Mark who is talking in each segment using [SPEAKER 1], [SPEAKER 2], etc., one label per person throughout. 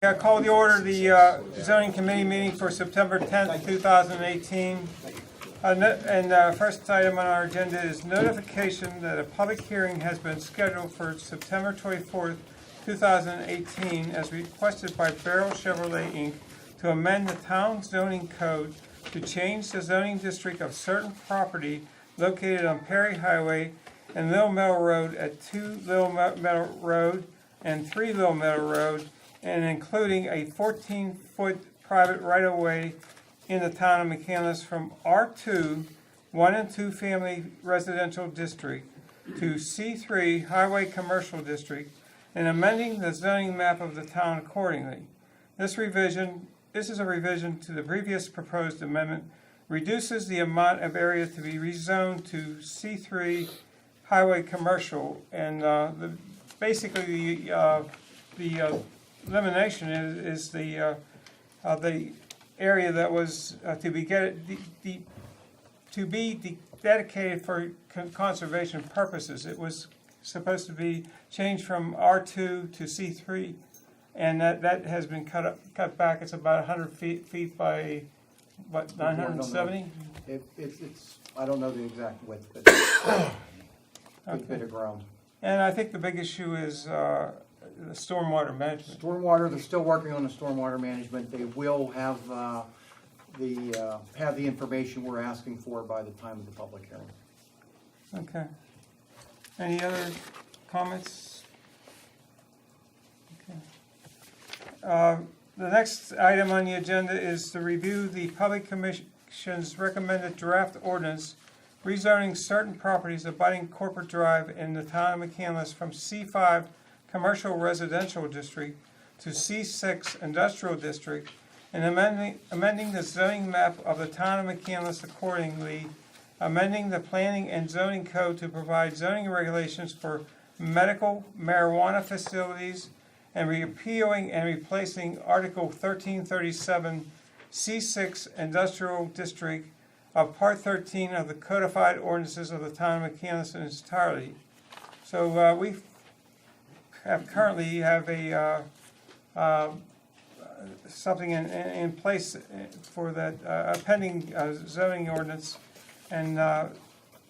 [SPEAKER 1] I call to order the zoning committee meeting for September 10th, 2018. And first item on our agenda is notification that a public hearing has been scheduled for September 24th, 2018, as requested by Barrel Chevrolet, Inc., to amend the town zoning code to change the zoning district of certain property located on Perry Highway and Little Meadow Road at 2 Little Meadow Road and 3 Little Meadow Road, and including a 14-foot private right-of-way in the town of McCandless from R2, 1 and 2 family residential district, to C3 highway commercial district, and amending the zoning map of the town accordingly. This is a revision to the previous proposed amendment, reduces the amount of area to be rezoned to C3 highway commercial, and basically the elimination is the area that was to be dedicated for conservation purposes. It was supposed to be changed from R2 to C3, and that has been cut back. It's about 100 feet by what, 970?
[SPEAKER 2] It's I don't know the exact width, but it's a good bit of ground.
[SPEAKER 1] And I think the big issue is the stormwater management.
[SPEAKER 2] Stormwater, they're still working on the stormwater management. They will have the information we're asking for by the time of the public hearing.
[SPEAKER 1] Okay. Any other comments? Okay. The next item on the agenda is to review the Public Commission's recommended draft ordinance rezoning certain properties abutting Corporate Drive in the town of McCandless from C5 Commercial Residential District to C6 Industrial District, and amending the zoning map of the town of McCandless accordingly, amending the planning and zoning code to provide zoning regulations for medical marijuana facilities, and repealing and replacing Article 1337 C6 Industrial District of Part 13 of the Codified Ordinances of the town of McCandless in its entirety. So we currently have a something in place for that a pending zoning ordinance, and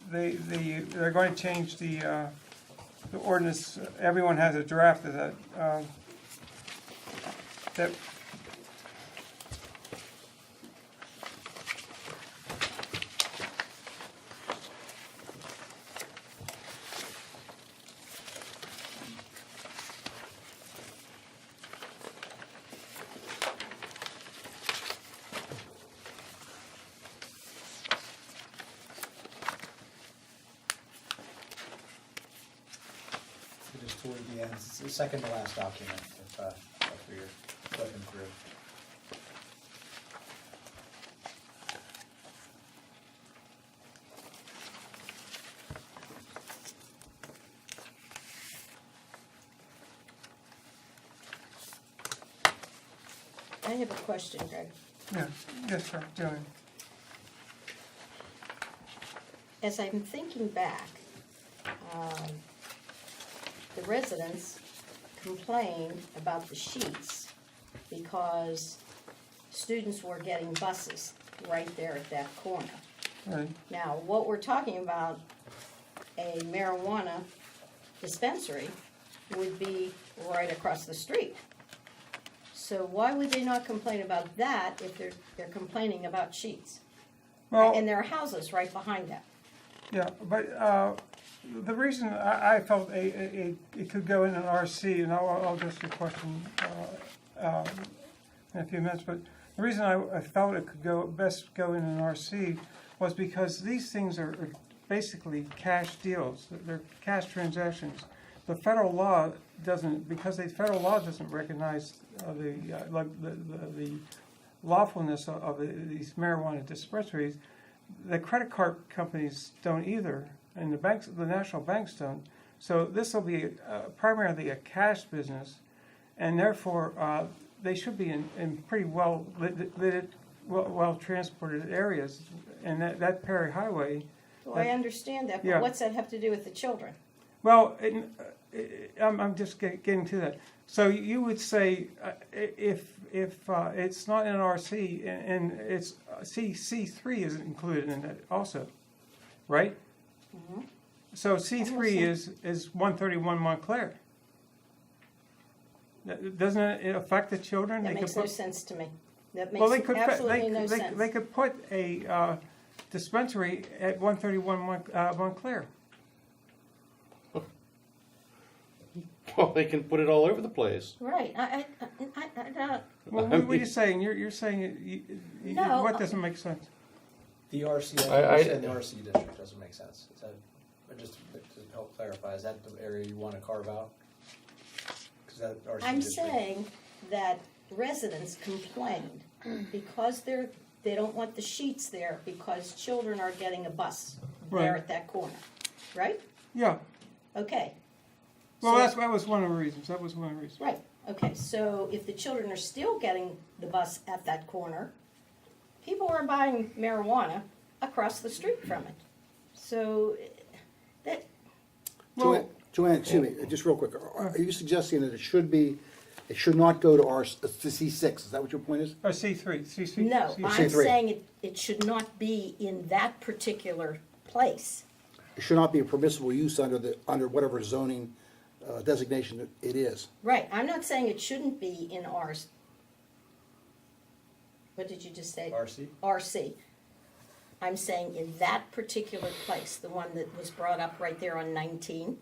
[SPEAKER 1] they're going to change the ordinance. Everyone has a draft of that. That
[SPEAKER 3] Just toward the end, it's the second to last document, if you're flipping through.
[SPEAKER 4] I have a question, Greg.
[SPEAKER 1] yeah, yes, sir, Joanne.
[SPEAKER 4] As I'm thinking back, the residents complained about the sheets because students were getting buses right there at that corner.
[SPEAKER 1] Right.
[SPEAKER 4] Now, what we're talking about, a marijuana dispensary, would be right across the street. So why would they not complain about that if they're complaining about sheets?
[SPEAKER 1] Well,
[SPEAKER 4] And there are houses right behind that.
[SPEAKER 1] yeah, but the reason I felt it could go in an RC, and I'll address your question in a few minutes, but the reason I felt it could best go in an RC was because these things are basically cash deals. They're cash transactions. The federal law doesn't, because the federal law doesn't recognize the lawfulness of these marijuana dispensaries. The credit card companies don't either, and the banks, the national banks don't. So this will be primarily a cash business, and therefore they should be in pretty well transported areas. And that Perry Highway.
[SPEAKER 4] Well, I understand that, but
[SPEAKER 1] yeah.
[SPEAKER 4] what's that have to do with the children?
[SPEAKER 1] Well, I'm just getting to that. So you would say, if it's not in RC and it's, C3 is included in it also, right?
[SPEAKER 4] Mhm.
[SPEAKER 1] So C3 is 131 Montclair. Doesn't it affect the children?
[SPEAKER 4] That
[SPEAKER 1] They
[SPEAKER 4] makes
[SPEAKER 1] could
[SPEAKER 4] no
[SPEAKER 1] put-
[SPEAKER 4] sense to me. That
[SPEAKER 1] Well, they
[SPEAKER 4] makes
[SPEAKER 1] could,
[SPEAKER 4] absolutely no sense.
[SPEAKER 1] they could put a dispensary at 131 Montclair.
[SPEAKER 5] Well, they can put it all over the place.
[SPEAKER 4] Right, I don't,
[SPEAKER 1] Well, what are you saying? You're saying,
[SPEAKER 4] No.
[SPEAKER 1] what doesn't make sense?
[SPEAKER 3] The RC,
[SPEAKER 5] I-
[SPEAKER 3] you said the RC district doesn't make sense. Is that, just to help clarify, is that the area you want to carve out? 'Cause that RC
[SPEAKER 4] I'm
[SPEAKER 3] district-
[SPEAKER 4] saying that residents complained because they don't want the sheets there because children are getting a bus there
[SPEAKER 1] Right.
[SPEAKER 4] at that corner, right?
[SPEAKER 1] Yeah.
[SPEAKER 4] Okay.
[SPEAKER 1] Well,
[SPEAKER 4] So-
[SPEAKER 1] that was one of the reasons. That was one of the reasons.
[SPEAKER 4] Right, okay, so if the children are still getting the bus at that corner, people are buying marijuana across the street from it. So, that,
[SPEAKER 1] Well,
[SPEAKER 6] Joanne, excuse me, just real quick, are you suggesting that it should not go to C6, is that what your point is?
[SPEAKER 1] or C3, C3.
[SPEAKER 4] no,
[SPEAKER 1] C3.
[SPEAKER 4] I'm
[SPEAKER 6] C3.
[SPEAKER 4] saying it should not be in that particular place.
[SPEAKER 6] It should not be a permissible use under whatever zoning designation it is.
[SPEAKER 4] Right, I'm not saying it shouldn't be in ours. What did you just say?
[SPEAKER 3] RC?
[SPEAKER 4] RC. I'm saying in that particular place, the one that was brought up right there on 19.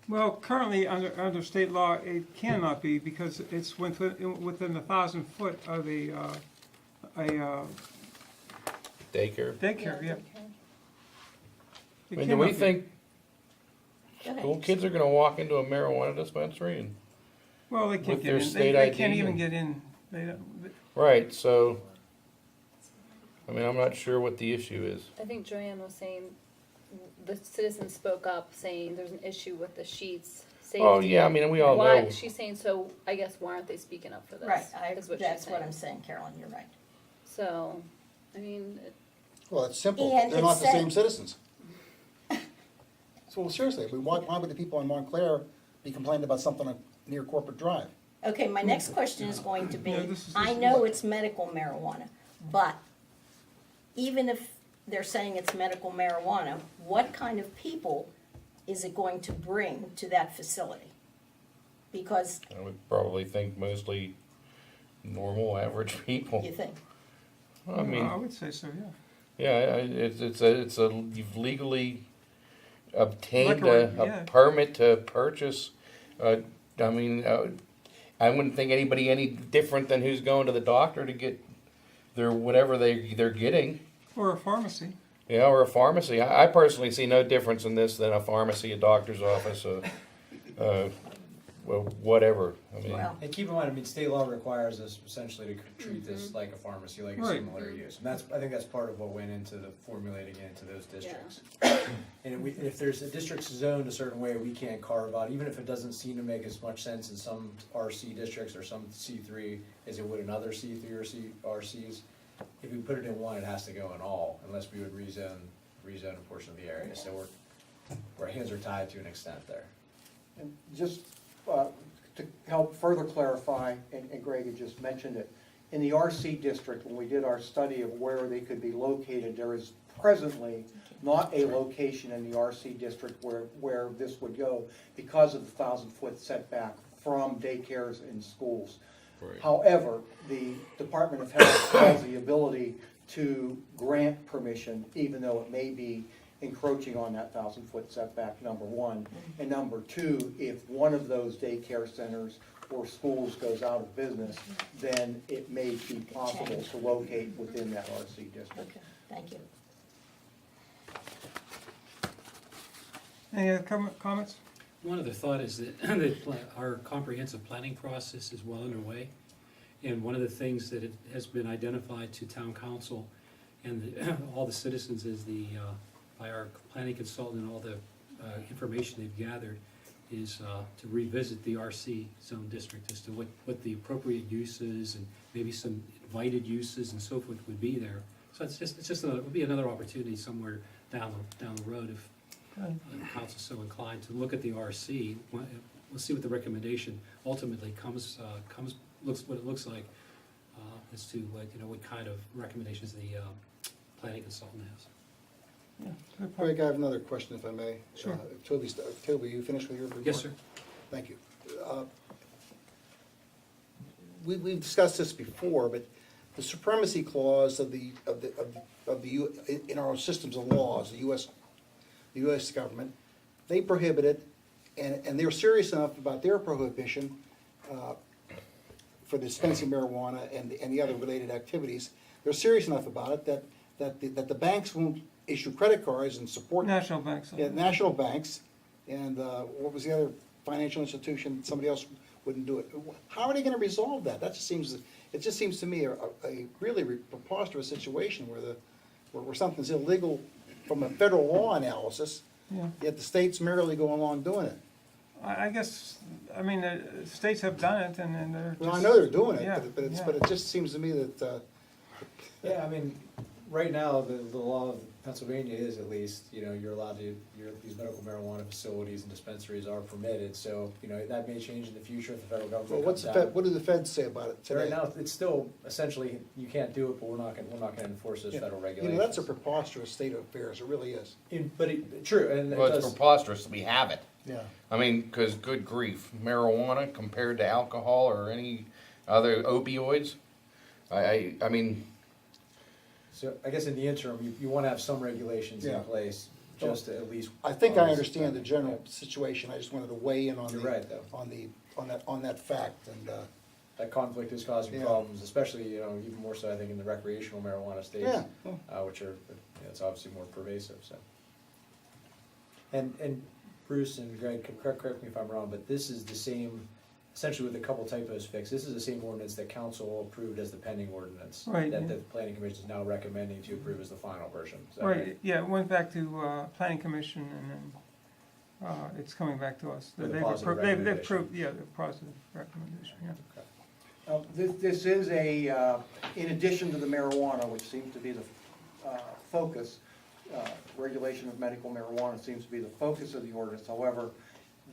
[SPEAKER 1] Well, currently, under state law, it cannot be because it's within 1,000 foot of a
[SPEAKER 5] Daycare.
[SPEAKER 1] daycare, yeah.
[SPEAKER 5] I
[SPEAKER 1] It
[SPEAKER 5] mean, do
[SPEAKER 1] cannot
[SPEAKER 5] we
[SPEAKER 1] be.
[SPEAKER 5] think
[SPEAKER 4] Go ahead.
[SPEAKER 5] school kids are gonna walk into a marijuana dispensary and,
[SPEAKER 1] Well, they can't
[SPEAKER 5] with
[SPEAKER 1] get
[SPEAKER 5] their
[SPEAKER 1] in.
[SPEAKER 5] state
[SPEAKER 1] They can't
[SPEAKER 5] ID
[SPEAKER 1] even
[SPEAKER 5] and-
[SPEAKER 1] get in. They don't,
[SPEAKER 5] right, so, I mean, I'm not sure what the issue is.
[SPEAKER 7] I think Joanne was saying, the citizens spoke up saying there's an issue with the sheets.
[SPEAKER 5] Oh,
[SPEAKER 7] safety.
[SPEAKER 5] yeah, I mean, we all
[SPEAKER 7] Why,
[SPEAKER 5] know.
[SPEAKER 7] she's saying, so I guess why aren't they speaking up for this?
[SPEAKER 4] Right,
[SPEAKER 7] is what
[SPEAKER 4] that's
[SPEAKER 7] she's
[SPEAKER 4] what
[SPEAKER 7] saying.
[SPEAKER 4] I'm saying, Carolyn, you're right.
[SPEAKER 7] So, I mean,
[SPEAKER 6] Well, it's simple,
[SPEAKER 4] And
[SPEAKER 6] they're
[SPEAKER 4] it
[SPEAKER 6] not the
[SPEAKER 4] said-
[SPEAKER 6] same citizens. So, well, seriously, why would the people in Montclair be complaining about something near Corporate Drive?
[SPEAKER 4] Okay, my next question is going to be,
[SPEAKER 1] Yeah, this is-
[SPEAKER 4] I know it's medical marijuana, but even if they're saying it's medical marijuana, what kind of people is it going to bring to that facility? Because,
[SPEAKER 5] I would probably think mostly normal, average people.
[SPEAKER 4] you think,
[SPEAKER 5] I mean,
[SPEAKER 1] I would say so, yeah.
[SPEAKER 5] yeah, it's a, you've legally obtained
[SPEAKER 1] Liquor,
[SPEAKER 5] a
[SPEAKER 1] yeah.
[SPEAKER 5] permit to purchase. I mean, I wouldn't think anybody any different than who's going to the doctor to get their whatever they're getting.
[SPEAKER 1] Or a pharmacy.
[SPEAKER 5] Yeah, or a pharmacy. I personally see no difference in this than a pharmacy, a doctor's office, well, whatever. I mean,
[SPEAKER 4] well,
[SPEAKER 3] And keep in mind, I mean, state law requires us essentially to treat this like a pharmacy, like a
[SPEAKER 1] Right.
[SPEAKER 3] similar use. And that's, I think that's part of what went into the formulating it into those districts. And if there's a district's zoned a certain way, we can't carve out, even if it doesn't seem to make as much sense in some RC districts or some C3 as it would in other C3 or RCs. If we put it in one, it has to go in all, unless we would rezone a portion of the area. So our hands are tied to an extent there.
[SPEAKER 2] And just to help further clarify, and Greg had just mentioned it, in the RC district, when we did our study of where they could be located, there is presently not a location in the RC district where this would go because of the 1,000-foot setback from daycares and schools.
[SPEAKER 5] Right.
[SPEAKER 2] However, the Department of Health has the ability to grant permission, even though it may be encroaching on that 1,000-foot setback, number one. And number two, if one of those daycare centers or schools goes out of business, then it may be possible to locate within that RC district.
[SPEAKER 4] okay, thank you.
[SPEAKER 1] Any other comments?
[SPEAKER 8] One other thought is that our comprehensive planning process is well underway. And one of the things that has been identified to town council and all the citizens is by our planning consultant and all the information they've gathered is to revisit the RC zone district as to what the appropriate uses and maybe some invited uses and so forth would be there. So it would be another opportunity somewhere down the road if the council's so inclined to look at the RC, we'll see what the recommendation ultimately looks what it looks like, as to what kind of recommendations the planning consultant has.
[SPEAKER 6] Greg, I have another question if I may.
[SPEAKER 1] Sure.
[SPEAKER 6] Toby, you finished with your report?
[SPEAKER 8] Yes, sir.
[SPEAKER 6] Thank you. We've discussed this before, but the supremacy clause in our systems of laws, the U.S. government, they prohibit it, and they're serious enough about their prohibition for dispensing marijuana and the other related activities. They're serious enough about it that the banks won't issue credit cards and support
[SPEAKER 1] National banks.
[SPEAKER 6] national banks, and what was the other financial institution? Somebody else wouldn't do it. How are they going to resolve that? It just seems to me a really preposterous situation where something's illegal from a federal law analysis,
[SPEAKER 1] Yeah.
[SPEAKER 6] yet the states merely go along doing it.
[SPEAKER 1] I guess, I mean, the states have done it, and they're
[SPEAKER 6] Well, I
[SPEAKER 1] just-
[SPEAKER 6] know they're doing it,
[SPEAKER 1] Yeah,
[SPEAKER 6] but it just seems to me that
[SPEAKER 3] Yeah, I mean, right now, the law of Pennsylvania is at least, you're allowed to, these medical marijuana facilities and dispensaries are permitted, so, that may change in the future if the federal
[SPEAKER 6] well,
[SPEAKER 3] government
[SPEAKER 6] what's
[SPEAKER 3] comes
[SPEAKER 6] the
[SPEAKER 3] out.
[SPEAKER 6] Fed, what do the feds say about it
[SPEAKER 3] So right
[SPEAKER 6] today?
[SPEAKER 3] now, it's still essentially, you can't do it, but we're not gonna enforce those
[SPEAKER 6] Yeah.
[SPEAKER 3] federal
[SPEAKER 6] You
[SPEAKER 3] regulations.
[SPEAKER 6] know, that's a preposterous state of affairs. It really is.
[SPEAKER 3] True, and it
[SPEAKER 5] Well, it's
[SPEAKER 3] does,
[SPEAKER 5] preposterous that we have it.
[SPEAKER 6] Yeah.
[SPEAKER 5] I mean, because good grief, marijuana compared to alcohol or any other opioids, I mean,
[SPEAKER 3] so I guess in the interim, you wanna have some regulations in
[SPEAKER 6] Yeah.
[SPEAKER 3] place, just to at least.
[SPEAKER 6] I think I understand the general situation. I just wanted to weigh in on
[SPEAKER 3] You're right, though.
[SPEAKER 6] on that fact, and
[SPEAKER 3] That conflict is causing
[SPEAKER 6] Yeah.
[SPEAKER 3] problems, especially, even more so, I think, in the recreational marijuana states.
[SPEAKER 6] Yeah.
[SPEAKER 3] Which are, it's obviously more pervasive, so. And Bruce and Greg, correct me if I'm wrong, but this is the same, essentially with a couple typos fixed, this is the same ordinance that council approved as the pending ordinance.
[SPEAKER 1] Right,
[SPEAKER 3] That
[SPEAKER 1] yeah.
[SPEAKER 3] the planning commission is now recommending to approve as the final version. Is that
[SPEAKER 1] Right, yeah, it went back to planning commission, and then it's coming back to us.
[SPEAKER 3] With a
[SPEAKER 1] They've
[SPEAKER 3] positive
[SPEAKER 1] approved, they've
[SPEAKER 3] recommendation.
[SPEAKER 1] approved, yeah, the positive recommendation, yeah.
[SPEAKER 2] This is in addition to the marijuana, which seems to be the focus, regulation of medical marijuana seems to be the focus of the ordinance. However,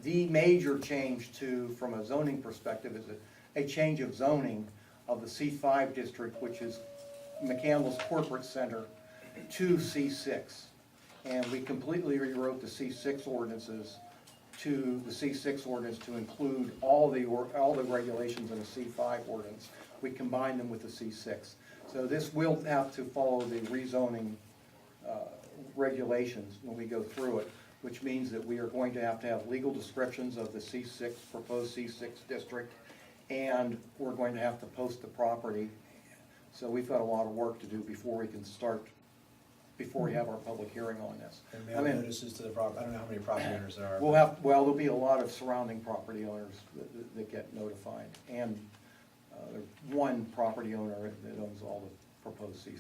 [SPEAKER 2] the major change from a zoning perspective is a change of zoning of the C5 district, which is McCandless Corporate Center, to C6. And we completely rewrote the C6 ordinances to the C6 ordinance to include all the regulations in the C5 ordinance. We combined them with the C6. So this will have to follow the rezoning regulations when we go through it, which means that we are going to have legal descriptions of the C6, proposed C6 district, and we're going to have to post the property. So we've got a lot of work to do before we can start, before we have our public hearing on this.
[SPEAKER 3] And
[SPEAKER 2] I
[SPEAKER 3] mail
[SPEAKER 2] mean,
[SPEAKER 3] notices to the I don't know how many property owners there are.
[SPEAKER 2] there'll be a lot of surrounding property owners that get notified, and there's one property owner that owns all the proposed C6.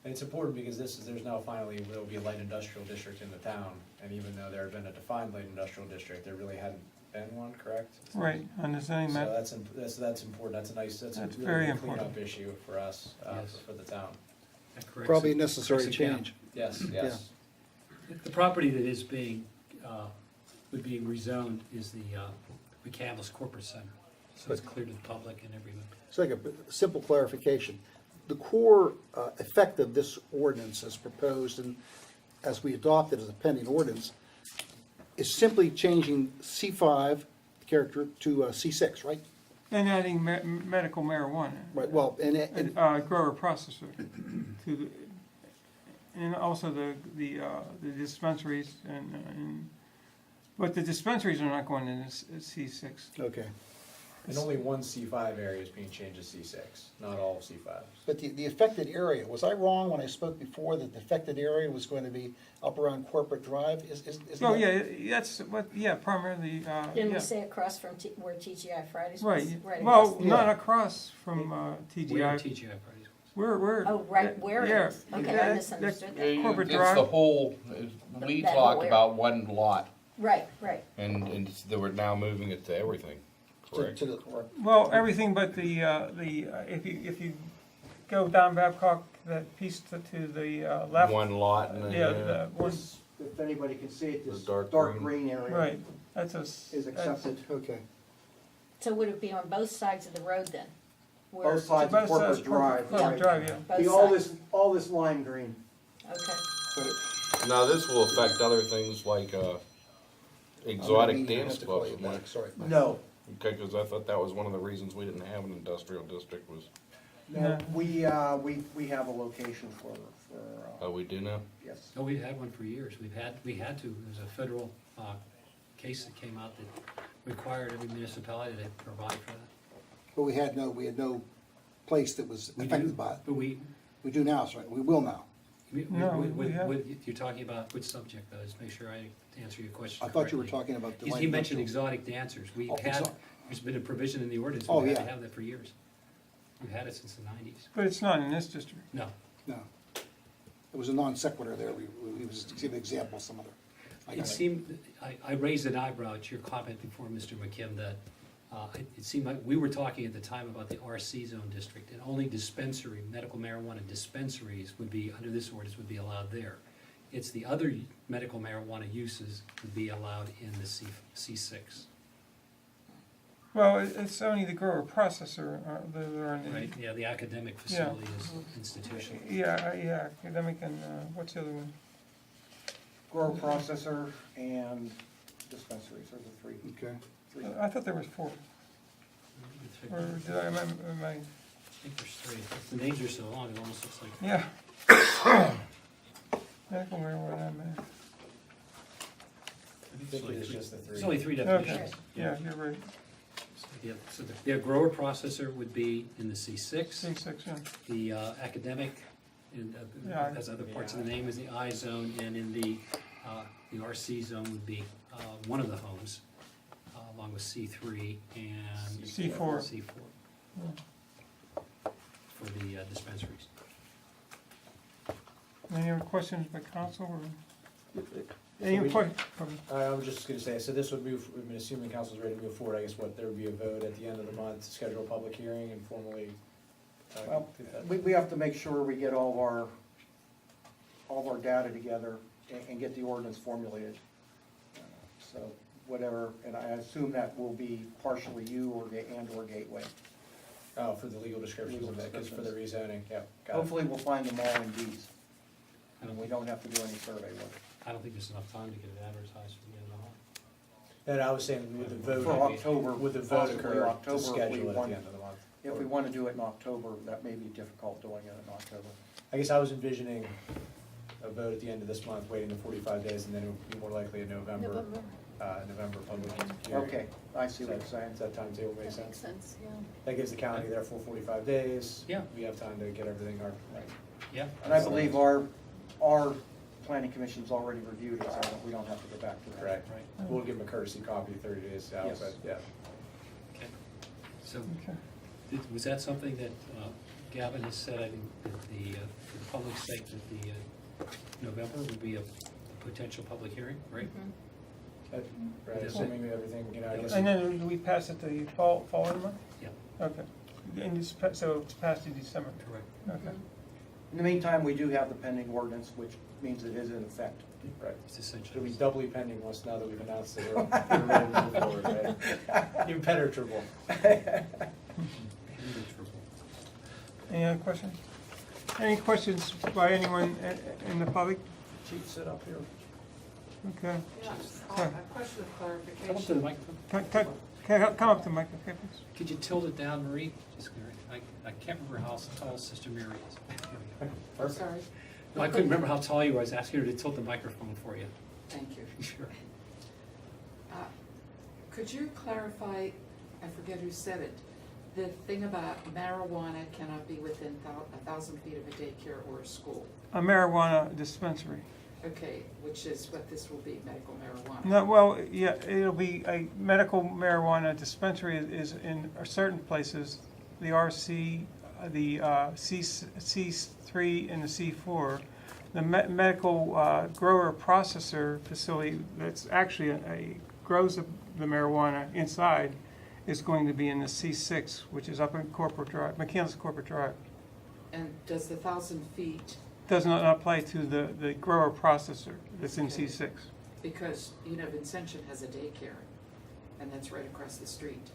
[SPEAKER 3] And it's important because there's now finally, there'll be a light industrial district in the town, and even though there had been a defined light industrial district, there really hadn't been one, correct?
[SPEAKER 1] Right, on the zoning
[SPEAKER 3] So
[SPEAKER 1] map,
[SPEAKER 3] that's important, that's a
[SPEAKER 1] That's
[SPEAKER 3] really
[SPEAKER 1] very
[SPEAKER 3] good cleanup
[SPEAKER 1] important.
[SPEAKER 3] issue for us,
[SPEAKER 8] Yes.
[SPEAKER 3] for the town.
[SPEAKER 8] That corrects
[SPEAKER 6] probably a
[SPEAKER 8] it.
[SPEAKER 6] necessary
[SPEAKER 8] Corrects it down.
[SPEAKER 6] change.
[SPEAKER 3] Yes, yes.
[SPEAKER 8] The property that is being rezoned is the McCandless Corporate Center, so it's clear to the public and everyone.
[SPEAKER 6] It's like a simple clarification. The core effect of this ordinance as proposed and as we adopted as a pending ordinance is simply changing C5 character to C6, right?
[SPEAKER 1] and adding medical marijuana.
[SPEAKER 6] Right, well, and
[SPEAKER 1] Grower processor to the, and also the dispensaries but the dispensaries are not going into C6.
[SPEAKER 6] okay.
[SPEAKER 3] And only one C5 area is being changed to C6, not all C5s.
[SPEAKER 6] But the affected area, was I wrong when I spoke before that the affected area was going to be up around Corporate Drive? Isn't
[SPEAKER 1] Oh,
[SPEAKER 6] that-
[SPEAKER 1] yeah, that's what, yeah, primarily,
[SPEAKER 4] Didn't
[SPEAKER 1] yeah.
[SPEAKER 4] we say across from where TGI Fridays was?
[SPEAKER 1] Right,
[SPEAKER 4] Right
[SPEAKER 1] well,
[SPEAKER 4] across-
[SPEAKER 1] not
[SPEAKER 6] Yeah.
[SPEAKER 1] across from
[SPEAKER 8] Where
[SPEAKER 1] TGI.
[SPEAKER 8] TGI parties.
[SPEAKER 1] We're.
[SPEAKER 4] Oh, right where it
[SPEAKER 1] yeah,
[SPEAKER 4] is. Okay,
[SPEAKER 1] that-
[SPEAKER 4] I misunderstood that.
[SPEAKER 1] Corporate
[SPEAKER 5] it's
[SPEAKER 1] Drive.
[SPEAKER 5] the whole, we
[SPEAKER 4] That whole
[SPEAKER 5] talked
[SPEAKER 4] area.
[SPEAKER 5] about one lot,
[SPEAKER 4] Right, right.
[SPEAKER 5] and they were now moving it to everything, correct?
[SPEAKER 6] to the,
[SPEAKER 1] Well, everything but if you go down Babcock, that piece to the left.
[SPEAKER 5] One lot and then,
[SPEAKER 1] Yeah, the one,
[SPEAKER 2] If anybody can see it, this
[SPEAKER 5] The dark
[SPEAKER 2] dark
[SPEAKER 5] green.
[SPEAKER 2] green area.
[SPEAKER 1] right, That's a,
[SPEAKER 2] is accepted.
[SPEAKER 6] Okay.
[SPEAKER 4] So would it be on both sides of the road then? Where-
[SPEAKER 2] Both sides
[SPEAKER 1] both
[SPEAKER 2] of
[SPEAKER 1] sides
[SPEAKER 2] Corporate
[SPEAKER 1] of
[SPEAKER 2] Drive.
[SPEAKER 1] Corporate
[SPEAKER 2] right.
[SPEAKER 1] Drive, yeah.
[SPEAKER 4] Both
[SPEAKER 2] Be all
[SPEAKER 4] sides.
[SPEAKER 2] this lime green.
[SPEAKER 4] Okay.
[SPEAKER 6] But it-
[SPEAKER 5] Now, this will affect other things like, exotic
[SPEAKER 6] I'm gonna
[SPEAKER 5] dance
[SPEAKER 6] have to call
[SPEAKER 5] clubs,
[SPEAKER 6] you
[SPEAKER 5] won't
[SPEAKER 6] back,
[SPEAKER 5] it?
[SPEAKER 6] sorry.
[SPEAKER 2] No,
[SPEAKER 5] Okay, cause I thought that was one of the reasons we didn't have an industrial district was,
[SPEAKER 2] no, we have a location for,
[SPEAKER 5] oh, we do now?
[SPEAKER 2] yes.
[SPEAKER 8] Oh, we've had one for years. We had to. There's a federal case that came out that required every municipality to provide for that.
[SPEAKER 6] But we had no place that was
[SPEAKER 8] We
[SPEAKER 6] affected
[SPEAKER 8] do,
[SPEAKER 6] by it.
[SPEAKER 8] but we,
[SPEAKER 6] We do now, sorry, we will now.
[SPEAKER 1] No, we have-
[SPEAKER 8] you're talking about which subject though? Just make sure I answer your question
[SPEAKER 6] I thought you were
[SPEAKER 8] correctly.
[SPEAKER 6] talking about the.
[SPEAKER 8] He mentioned exotic dancers.
[SPEAKER 6] Oh,
[SPEAKER 8] There's been a provision in the ordinance.
[SPEAKER 6] Oh,
[SPEAKER 8] We've had
[SPEAKER 6] yeah.
[SPEAKER 8] to have that for years. We've had it since the 90s.
[SPEAKER 1] but it's not in this district.
[SPEAKER 8] No.
[SPEAKER 6] No. It was a non sequitur there, we was giving example some other. I
[SPEAKER 8] It
[SPEAKER 6] got it.
[SPEAKER 8] seemed, I raised an eyebrow at your comment before, Mr. McKim, that it seemed like we were talking at the time about the RC zone district, and only medical marijuana dispensaries would be, under this ordinance, would be allowed there. It's the other medical marijuana uses would be allowed in the C6.
[SPEAKER 1] Well, it's only the grower processor that are in the.
[SPEAKER 8] Right, yeah, the academic facility is institutional.
[SPEAKER 1] Yeah, academic and, what's the other one?
[SPEAKER 2] Grower processor and dispensaries are the three.
[SPEAKER 6] Okay.
[SPEAKER 1] I thought there was four, or did I remember,
[SPEAKER 8] I think there's three. The names are so long, it almost looks like.
[SPEAKER 1] yeah. Medical marijuana, man.
[SPEAKER 3] I think it is just the three.
[SPEAKER 8] There's only three
[SPEAKER 1] Okay,
[SPEAKER 8] definitions.
[SPEAKER 1] yeah, you're right,
[SPEAKER 8] Yeah, so the grower processor would be in the C6.
[SPEAKER 1] C6, yeah.
[SPEAKER 8] The academic, and
[SPEAKER 1] Yeah.
[SPEAKER 8] as other parts of the name, is the I zone, and in the RC zone would be one of the homes, along with C3 and
[SPEAKER 1] C4.
[SPEAKER 8] C4 for the dispensaries.
[SPEAKER 1] Any other questions by council or? Any
[SPEAKER 3] we-
[SPEAKER 1] questions?
[SPEAKER 3] I was just gonna say, so this would move, I mean, assuming council's ready to move forward, I guess what, there would be a vote at the end of the month, to schedule a public hearing and formally.
[SPEAKER 2] Well,
[SPEAKER 3] do that.
[SPEAKER 2] we have to make sure we get all of our data together and get the ordinance formulated. So whatever, and I assume that will be partially you or Gateway.
[SPEAKER 3] Oh, for the legal descriptions of that, because for the rezoning, yeah, got it.
[SPEAKER 2] Hopefully, we'll find them all in Ds, and we don't have to do any survey work.
[SPEAKER 8] I don't think there's enough time to get it advertised for the end of the month.
[SPEAKER 3] And I was saying, would the vote,
[SPEAKER 2] For October,
[SPEAKER 3] would the vote
[SPEAKER 2] possibly
[SPEAKER 3] occur
[SPEAKER 2] October,
[SPEAKER 3] to
[SPEAKER 2] if we
[SPEAKER 3] schedule it at
[SPEAKER 2] want-
[SPEAKER 3] the end of the month?
[SPEAKER 2] If we want to do it in October, that may be difficult doing it in October.
[SPEAKER 3] I guess I was envisioning a vote at the end of this month, waiting the 45 days, and then it would be more likely a November public hearing.
[SPEAKER 2] Okay, I see what you're saying.
[SPEAKER 3] Does that timetable make
[SPEAKER 7] That
[SPEAKER 3] sense?
[SPEAKER 7] makes sense, yeah.
[SPEAKER 3] That gives the county their full 45 days.
[SPEAKER 8] Yeah.
[SPEAKER 3] We have time to get everything our,
[SPEAKER 8] Yeah.
[SPEAKER 2] And I believe our planning commission's already reviewed it, so we don't have to go back to that.
[SPEAKER 3] correct.
[SPEAKER 8] Right.
[SPEAKER 3] We'll give them a courtesy copy 30 days out,
[SPEAKER 2] Yes.
[SPEAKER 3] but yeah.
[SPEAKER 8] Okay. So
[SPEAKER 1] Okay.
[SPEAKER 8] was that something that Gavin has said, I think, that for the public's sake, that the November would be a potential public hearing, right?
[SPEAKER 3] Right,
[SPEAKER 8] Yeah.
[SPEAKER 3] assuming everything, you know, I guess.
[SPEAKER 1] And then do we pass it the following month?
[SPEAKER 8] Yeah,
[SPEAKER 1] Okay. And so it's passed in December?
[SPEAKER 8] correct.
[SPEAKER 1] Okay.
[SPEAKER 2] In the meantime, we do have the pending ordinance, which means it is in effect.
[SPEAKER 3] Right.
[SPEAKER 8] It's
[SPEAKER 3] It'll be
[SPEAKER 8] essentially.
[SPEAKER 3] doubly pending once, now that we've announced that we're ready to move forward, right? Impenetrable.
[SPEAKER 1] Any other questions? Any questions by anyone in the public?
[SPEAKER 3] Chief, sit up here.
[SPEAKER 1] Okay.
[SPEAKER 9] A question of
[SPEAKER 8] Come up to the
[SPEAKER 9] clarification.
[SPEAKER 8] microphone.
[SPEAKER 1] Come up to the microphone, please.
[SPEAKER 8] Could you tilt it down, Marie? Just, I can't remember how tall Sister Mary is.
[SPEAKER 9] I'm
[SPEAKER 3] Perfect.
[SPEAKER 9] sorry,
[SPEAKER 8] No, I couldn't remember how tall you were. I was asking her to tilt the microphone for you.
[SPEAKER 9] thank you.
[SPEAKER 8] Sure.
[SPEAKER 9] Could you clarify, I forget who said it, the thing about marijuana cannot be within 1,000 feet of a daycare or a school?
[SPEAKER 1] A marijuana dispensary.
[SPEAKER 9] Okay, which is what this will be, medical marijuana?
[SPEAKER 1] No, well, yeah, it'll be a medical marijuana dispensary is in certain places, the RC, the C3 and the C4. The medical grower processor facility that's actually grows the marijuana inside is going to be in the C6, which is up in Corporate Drive, McCandless Corporate Drive.
[SPEAKER 9] And does the 1,000 feet,
[SPEAKER 1] Does not apply to the grower processor that's in
[SPEAKER 9] Okay.
[SPEAKER 1] C6.
[SPEAKER 9] because, Vincentian has a daycare, and that's right across the street.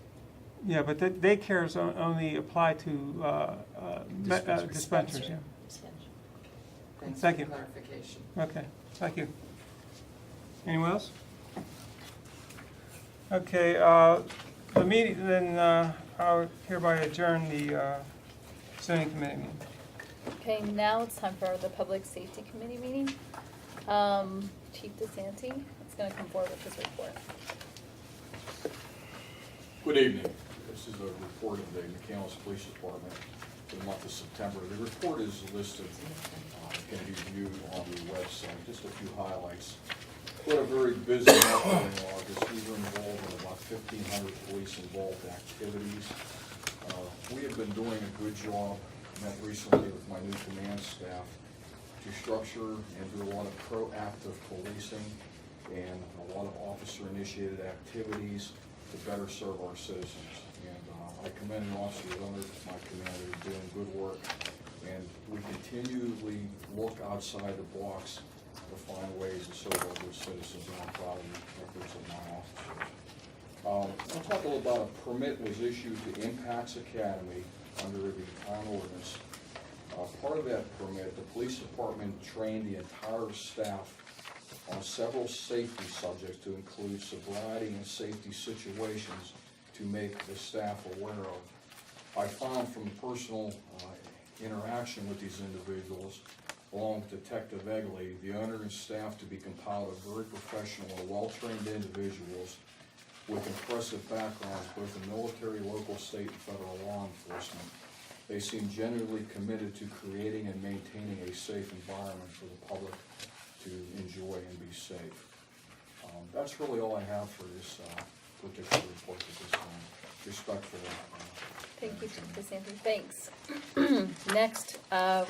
[SPEAKER 1] Yeah, but the daycares only apply to dispensaries, yeah.
[SPEAKER 9] Thanks
[SPEAKER 1] Thank
[SPEAKER 9] for
[SPEAKER 1] you.
[SPEAKER 9] clarification.
[SPEAKER 1] Okay, thank you. Anyone else? Okay, the meeting, then I'll hereby adjourn the zoning committee meeting.
[SPEAKER 7] Okay, now it's time for the Public Safety Committee meeting. Chief DeSanti is gonna come forward with his report.
[SPEAKER 10] Good evening. This is a report of the McCandless Police Department for the month of September. The report is listed, can be viewed on the website. Just a few highlights. We had a very busy month in August. We were involved in about 1,500 police-involved activities. We have been doing a good job, met recently with my new command staff, to structure and do a lot of proactive policing and a lot of officer-initiated activities to better serve our citizens. And I commend Officer under my command who are doing good work. And we continually look outside the box to find ways to serve our good citizens, and I'm proud of the efforts of my officers. I'll talk a little about a permit was issued to Impacts Academy under the town ordinance. Part of that permit, the police department trained the entire staff on several safety subjects to include sobriety and safety situations to make the staff aware of. I found from personal interaction with these individuals, along with Detective Egley, the owner and staff to be compiled of very professional and well-trained individuals with impressive backgrounds both in military, local, state, and federal law enforcement. They seem genuinely committed to creating and maintaining a safe environment for the public to enjoy and be safe. That's really all I have for this particular report at this time. Respectfully.
[SPEAKER 7] Thank you, Chief DeSanti. Thanks. Next,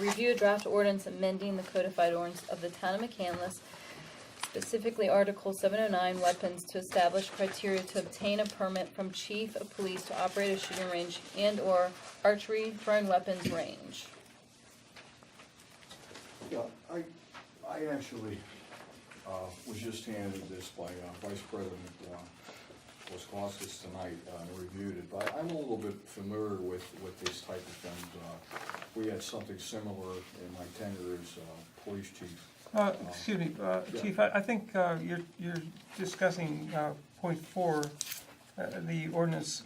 [SPEAKER 7] review a draft ordinance amending the codified ordinance of the town of McCandless, specifically Article 709, weapons, to establish criteria to obtain a permit from Chief of Police to operate a shooting range and/or archery thrown weapons range.
[SPEAKER 10] Yeah, I actually was just handed this by Vice President Waskowskis tonight and reviewed it, but I'm a little bit familiar with this type of thing. We had something similar in my tenure as police chief.
[SPEAKER 1] Excuse me, Chief, I think you're discussing point 4, the ordinance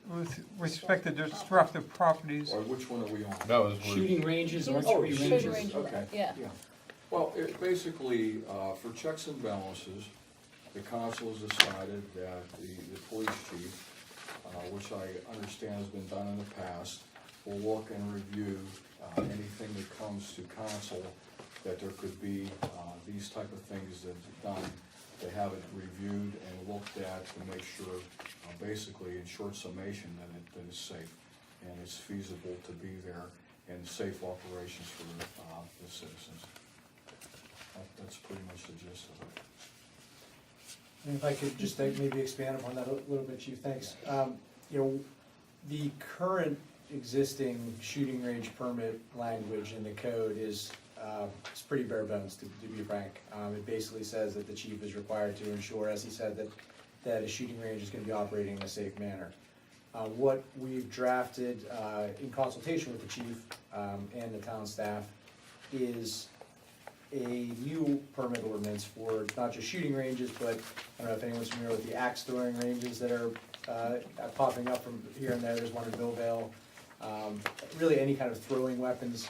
[SPEAKER 1] with respect to disruptive properties.
[SPEAKER 10] Or which one are we on?
[SPEAKER 5] No, it's
[SPEAKER 8] Shooting ranges,
[SPEAKER 7] Oh,
[SPEAKER 8] archery
[SPEAKER 7] shooting
[SPEAKER 8] ranges.
[SPEAKER 7] range,
[SPEAKER 10] Okay.
[SPEAKER 7] yeah.
[SPEAKER 10] Well, basically, for checks and balances, the council has decided that the police chief, which I understand has been done in the past, will look and review anything that comes to council that there could be these type of things that are done, to have it reviewed and looked at to make sure, basically in short summation, that it's safe and it's feasible to be there and safe operations for the citizens. That's pretty much the gist of it.
[SPEAKER 3] And if I could just maybe expand upon that a little bit, Chief, thanks. The current existing shooting range permit language in the code is it's pretty bare bones, to be frank. It basically says that the chief is required to ensure, as he said, that a shooting range is going to be operating in a safe manner. What we've drafted in consultation with the chief and the town staff is a new permit ordinance for not just shooting ranges, but I don't know if anyone's familiar with the axe throwing ranges that are popping up from here and there. There's one in Millvale. Really any kind of throwing weapons,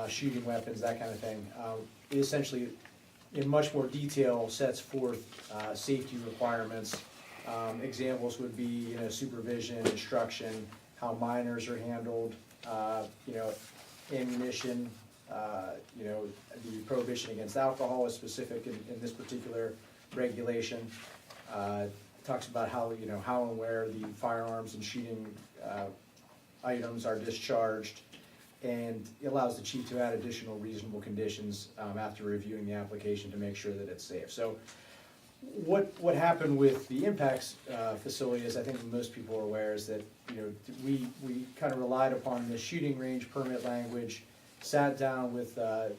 [SPEAKER 3] shooting weapons, that kind of thing. It essentially, in much more detail, sets forth safety requirements. Examples would be, supervision, instruction, how minors are handled, ammunition, the prohibition against alcohol is specific in this particular regulation. Talks about how and where the firearms and shooting items are discharged, and it allows the chief to add additional reasonable conditions after reviewing the application to make sure that it's safe. So what happened with the impacts facility, as I think most people are aware, is that we kind of relied upon the shooting range permit language, sat down with the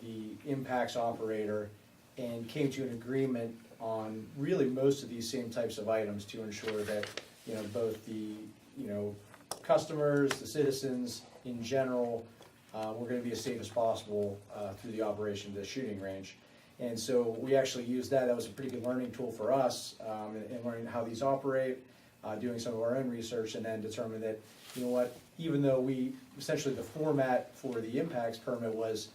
[SPEAKER 3] impacts operator, and came to an agreement on really most of these same types of items to ensure that, both the, customers, the citizens in general, we're gonna be as safe as possible, through the operation of the shooting range. And so we actually used that. That was a pretty good learning tool for us, in learning how these operate, doing some of our own research, and then determined that, even though essentially the format for the impacts permit was,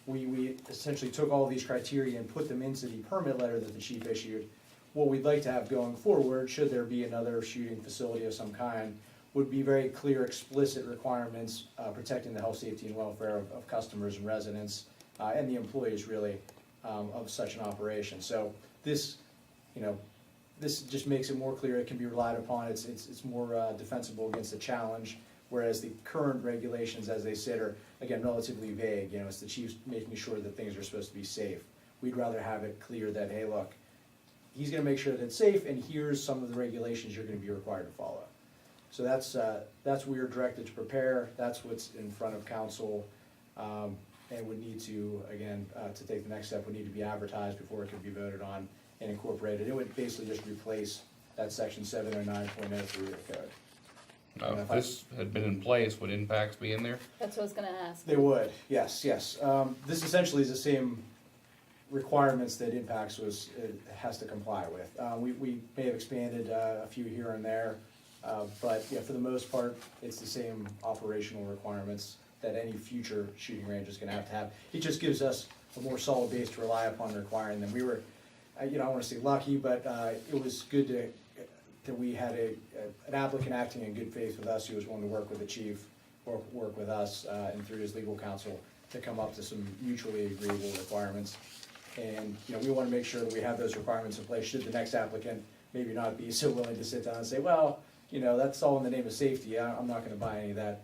[SPEAKER 3] we essentially took all these criteria and put them into the permit letter that the chief issued. What we'd like to have going forward, should there be another shooting facility of some kind, would be very clear, explicit requirements, protecting the health, safety, and welfare of customers and residents, and the employees really, of such an operation. So this, this just makes it more clear, it can be relied upon, it's more defensible against a challenge, whereas the current regulations as they sit are, again, relatively vague. It's the chief's making sure that things are supposed to be safe. We'd rather have it clear that, hey, look, he's gonna make sure that it's safe, and here's some of the regulations you're gonna be required to follow. So that's what we are directed to prepare, that's what's in front of council, and would need to, again, to take the next step, would need to be advertised before it could be voted on and incorporated. It would basically just replace that section 709.03 of the code.
[SPEAKER 5] If this had been in place, would impacts be in there?
[SPEAKER 7] That's what I was gonna ask.
[SPEAKER 3] They would, yes. This essentially is the same requirements that impacts has to comply with. We may have expanded a few here and there, but yeah, for the most part, it's the same operational requirements that any future shooting range is gonna have to have. It just gives us a more solid base to rely upon requiring them. We were, I don't wanna say lucky, but it was good that we had an applicant acting in good faith with us, who was willing to work with the chief, or work with us, and through his legal counsel, to come up to some mutually agreeable requirements. And, we wanna make sure that we have those requirements in place, should the next applicant maybe not be so willing to sit down and say, well, that's all in the name of safety, I'm not gonna buy any of that,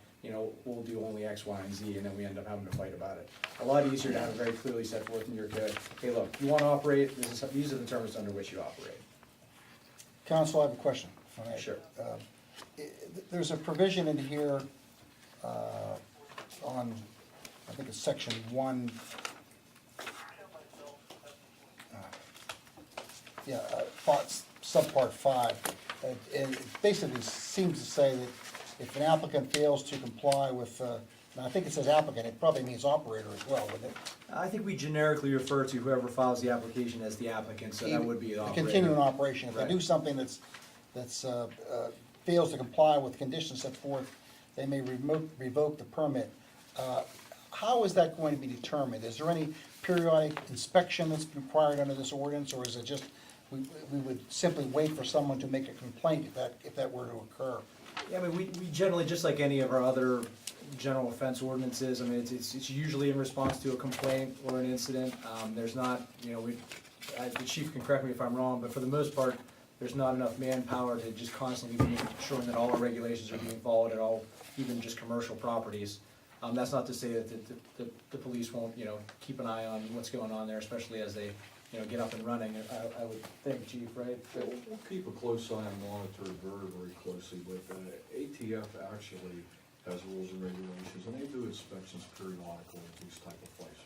[SPEAKER 3] we'll do only X, Y, and Z, and then we end up having to fight about it. A lot easier to have it very clearly set forth in your code. Hey, look, you wanna operate, these are the terms under which you operate.
[SPEAKER 6] Council, I have a question. if I may.
[SPEAKER 3] Sure.
[SPEAKER 6] There's a provision in here on, I think it's section 1. Subpart 5. And it basically seems to say that if an applicant fails to comply with, and I think it says applicant, it probably means operator as well, wouldn't it?
[SPEAKER 3] I think we generically refer to whoever files the application as the applicant, so that would be the
[SPEAKER 6] A
[SPEAKER 3] operator.
[SPEAKER 6] continuing operation. If they
[SPEAKER 3] Right.
[SPEAKER 6] do something that's fails to comply with conditions set forth, they may revoke the permit. How is that going to be determined? Is there any periodic inspection that's required under this ordinance, or is it just, we would simply wait for someone to make a complaint if that were to occur?
[SPEAKER 3] Yeah, I mean, we generally, just like any of our other general offense ordinances, I mean, it's usually in response to a complaint or an incident. There's not, the chief can correct me if I'm wrong, but for the most part, there's not enough manpower to just constantly be ensuring that all our regulations are being followed at all, even just commercial properties. That's not to say that the police won't, keep an eye on what's going on there, especially as they, get up and running, I would think, chief, right?
[SPEAKER 10] Yeah, we'll keep a close eye and monitor it very, very closely, but ATF actually has rules and regulations, and they do inspections periodically at these type of places.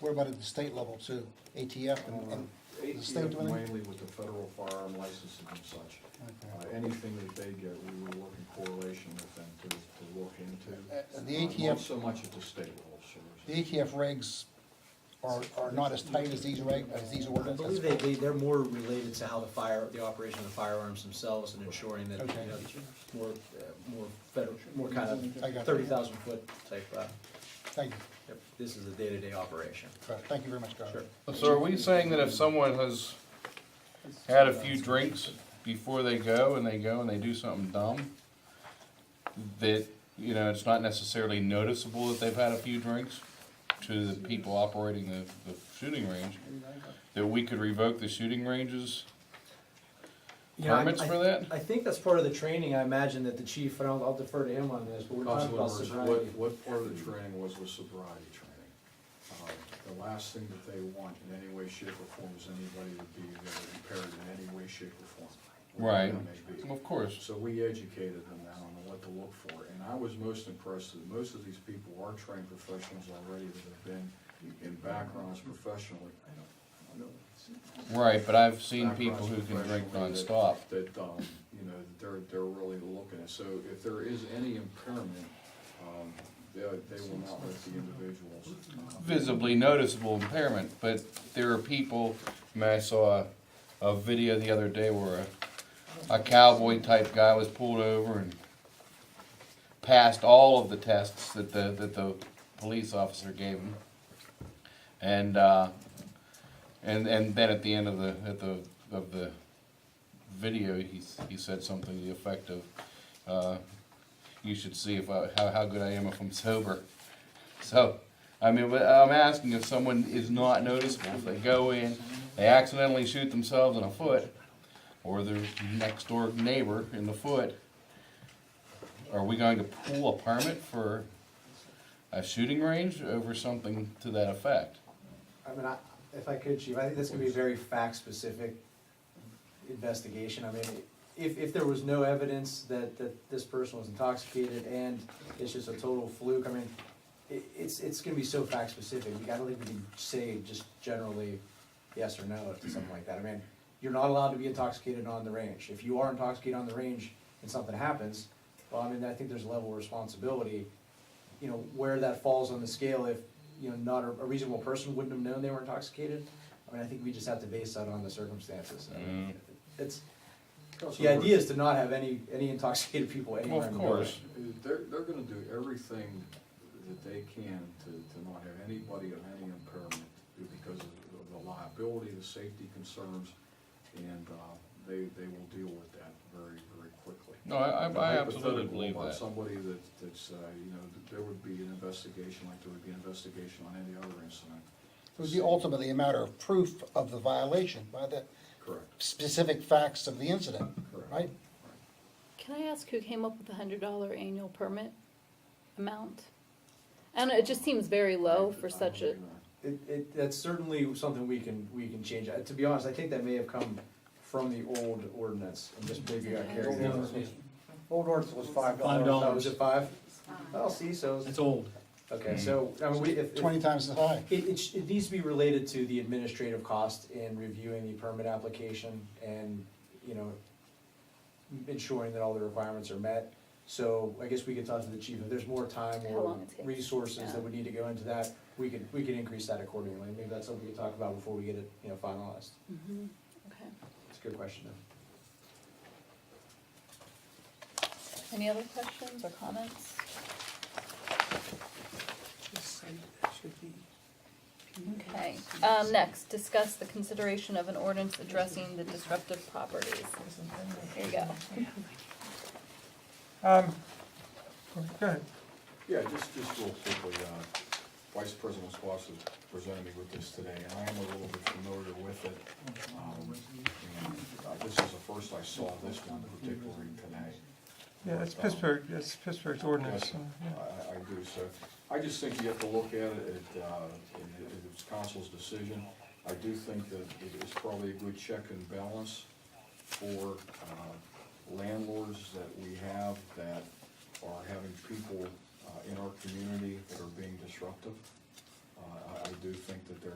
[SPEAKER 6] What about at the state level too? ATF and the state
[SPEAKER 10] ATF
[SPEAKER 6] doing it?
[SPEAKER 10] mainly with the federal firearm licensing and such.
[SPEAKER 6] Okay.
[SPEAKER 10] Anything that they get, we will work in correlation with them to look into.
[SPEAKER 6] The ATF
[SPEAKER 10] Not so much at the state level, sir.
[SPEAKER 6] The ATF regs are not as tight as these
[SPEAKER 3] I
[SPEAKER 6] ordinances?
[SPEAKER 3] believe they're more related to how the operation of the firearms themselves and ensuring that,
[SPEAKER 6] Okay.
[SPEAKER 3] more federal, more kind
[SPEAKER 6] I
[SPEAKER 3] of
[SPEAKER 6] got you.
[SPEAKER 3] 30,000 foot type,
[SPEAKER 6] Thank you.
[SPEAKER 3] yep, this is a day-to-day operation.
[SPEAKER 6] Thank you very much, Governor.
[SPEAKER 3] Sure.
[SPEAKER 5] So are we saying that if someone has had a few drinks before they go and they do something dumb, that, it's not necessarily noticeable that they've had a few drinks to the people operating the shooting range, that we could revoke the shooting ranges permits for that?
[SPEAKER 3] I think that's part of the training, I imagine that the chief, and I'll defer to him on this, but we're talking
[SPEAKER 10] Councilor
[SPEAKER 3] about
[SPEAKER 10] Mercer,
[SPEAKER 3] sobriety.
[SPEAKER 10] what part of the training was sobriety training? The last thing that they want in any way, shape, or form is anybody to be impaired in any way, shape, or form.
[SPEAKER 5] Right,
[SPEAKER 10] whatever that may be.
[SPEAKER 5] of course.
[SPEAKER 10] So we educated them now on what to look for, and I was most impressed that most of these people are trained professionals already that have been in backgrounds professionally.
[SPEAKER 5] Right, but I've seen people who can drink nonstop.
[SPEAKER 10] That, you know, they're really looking at, so if there is any impairment, they will not let the individuals.
[SPEAKER 5] Visibly noticeable impairment, but there are people, I mean, I saw a video the other day where a cowboy type guy was pulled over and passed all of the tests that the police officer gave him. And then at the end of the video, he said something to the effect of, you should see how good I am if I'm sober. So, I mean, but I'm asking if someone is not noticeable, if they go in, they accidentally shoot themselves in the foot, or their next door neighbor in the foot, are we going to pull a permit for a shooting range over something to that effect?
[SPEAKER 3] I mean, if I could, Chief, I think that's gonna be a very fact-specific investigation. I mean, if there was no evidence that this person was intoxicated and it's just a total fluke, I mean, it's gonna be so fact-specific. I don't think we can say just generally yes or no to something like that. I mean, you're not allowed to be intoxicated on the range. If you are intoxicated on the range and something happens, well, I mean, I think there's a level of responsibility, you know, where that falls on the scale. If, you know, not a reasonable person wouldn't have known they were intoxicated, I mean, I think we just have to base that on the circumstances. I mean, it's, the idea is to not have any intoxicated people anywhere
[SPEAKER 5] Well,
[SPEAKER 3] in
[SPEAKER 5] of
[SPEAKER 3] the building.
[SPEAKER 5] course.
[SPEAKER 10] They're gonna do everything that they can to not have anybody of any impairment because of the liability, the safety concerns, and they will deal with that very, very quickly.
[SPEAKER 5] No, I absolutely
[SPEAKER 10] Hypothetical
[SPEAKER 5] believe
[SPEAKER 10] about
[SPEAKER 5] that.
[SPEAKER 10] somebody that's, you know, there would be an investigation like there would be an investigation on any other incident.
[SPEAKER 6] It would be ultimately a matter of proof of the violation by the
[SPEAKER 10] Correct,
[SPEAKER 6] specific facts of the incident,
[SPEAKER 10] correct.
[SPEAKER 6] right?
[SPEAKER 7] Can I ask who came up with the $100 annual permit amount? I don't know, it just seems very low for such a,
[SPEAKER 3] That's certainly something we can change. To be honest, I think that may have come from the old ordinance and just maybe got carried over.
[SPEAKER 2] Old ordinance was $5.
[SPEAKER 8] $5.
[SPEAKER 3] Oh, was it 5? Oh, see, so,
[SPEAKER 8] It's old.
[SPEAKER 3] okay, so, I mean, if.
[SPEAKER 6] 20 times as high.
[SPEAKER 3] It needs to be related to the administrative cost in reviewing the permit application and, you know, ensuring that all the requirements are met. So I guess we could talk to the chief, if there's more time
[SPEAKER 7] How
[SPEAKER 3] or
[SPEAKER 7] long it takes,
[SPEAKER 3] resources
[SPEAKER 7] yeah.
[SPEAKER 3] that would need to go into that, we could increase that accordingly. Maybe that's something we could talk about before we get it, you know, finalized.
[SPEAKER 7] okay.
[SPEAKER 3] It's a good question though.
[SPEAKER 7] Any other questions or comments? Okay, next, discuss the consideration of an ordinance addressing the disruptive properties. Here you go.
[SPEAKER 1] Go ahead.
[SPEAKER 10] Yeah, just real quickly, Vice President Squash has presented me with this today, and I am a little bit familiar with it. And this is the first I saw this one particularly today.
[SPEAKER 1] Yeah, it's Pittsburgh, it's Pittsburgh's ordinance.
[SPEAKER 10] Yes,
[SPEAKER 1] so, yeah.
[SPEAKER 10] I do, so I just think you have to look at it, it's council's decision. I do think that it is probably a good check and balance for landlords that we have that are having people in our community that are being disruptive. I do think that we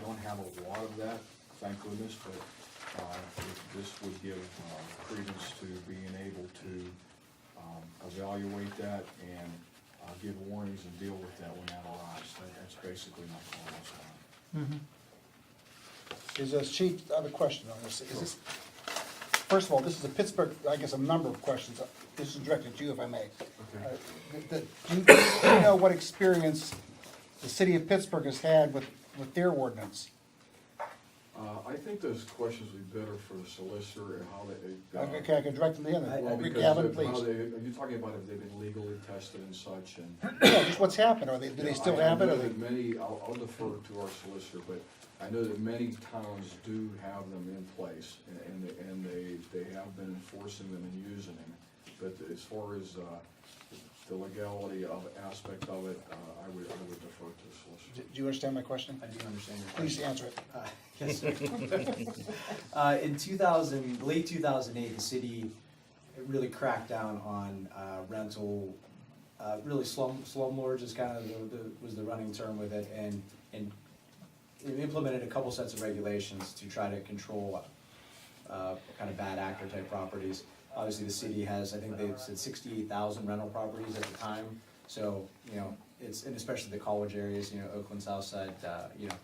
[SPEAKER 10] don't have a lot of that, thank goodness, but this would give credence to being able to evaluate that and give warnings and deal with that when that arrives. That's basically my comments on it.
[SPEAKER 6] Chief, I have a question on this. Is this, first of all, this is a Pittsburgh, I guess a number of questions. This is directed to you, if I may. Do you know what experience the city of Pittsburgh has had with their ordinance?
[SPEAKER 10] I think those questions would be better for the solicitor and how they.
[SPEAKER 6] Okay, I can direct them to him.
[SPEAKER 10] Well,
[SPEAKER 6] Rick
[SPEAKER 10] because
[SPEAKER 6] Gavin,
[SPEAKER 10] of how
[SPEAKER 6] please.
[SPEAKER 10] are you talking about if they've been legally tested and such and?
[SPEAKER 6] Yeah, just what's happened. Do they still have it?
[SPEAKER 10] I
[SPEAKER 6] Or
[SPEAKER 10] know
[SPEAKER 6] they?
[SPEAKER 10] that many, I'll defer to our solicitor, but I know that many towns do have them in place and they have been enforcing them and using them. But as far as the legality of aspect of it, I would defer to the solicitor.
[SPEAKER 6] Do you understand my question?
[SPEAKER 3] I do understand your
[SPEAKER 6] Please
[SPEAKER 3] question.
[SPEAKER 6] answer it.
[SPEAKER 3] Yes, sir. In late 2008, the city really cracked down on rental, really slumlords is kind of was the running term with it, and they've implemented a couple sets of regulations to try to control kind of bad actor type properties. Obviously, the city has, I think they said 68,000 rental properties at the time. So, you know, it's, and especially the college areas, you know, Oakland, Southside, you know,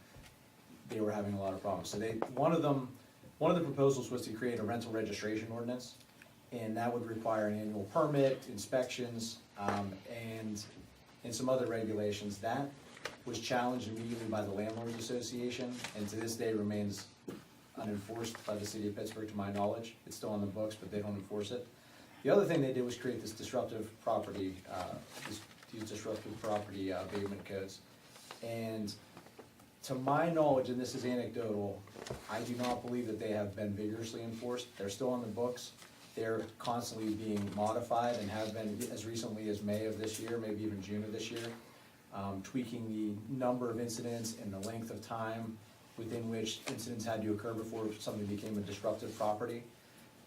[SPEAKER 3] they were having a lot of problems. So one of the proposals was to create a rental registration ordinance, and that would require an annual permit, inspections, and some other regulations. That was challenged immediately by the Landlords Association, and to this day remains unenforced by the city of Pittsburgh, to my knowledge. It's still on the books, but they don't enforce it. The other thing they did was create this disruptive property, these disruptive property abatement codes. And to my knowledge, and this is anecdotal, I do not believe that they have been vigorously enforced. They're still on the books. They're constantly being modified and have been as recently as May of this year, maybe even June of this year, tweaking the number of incidents and the length of time within which incidents had to occur before something became a disruptive property.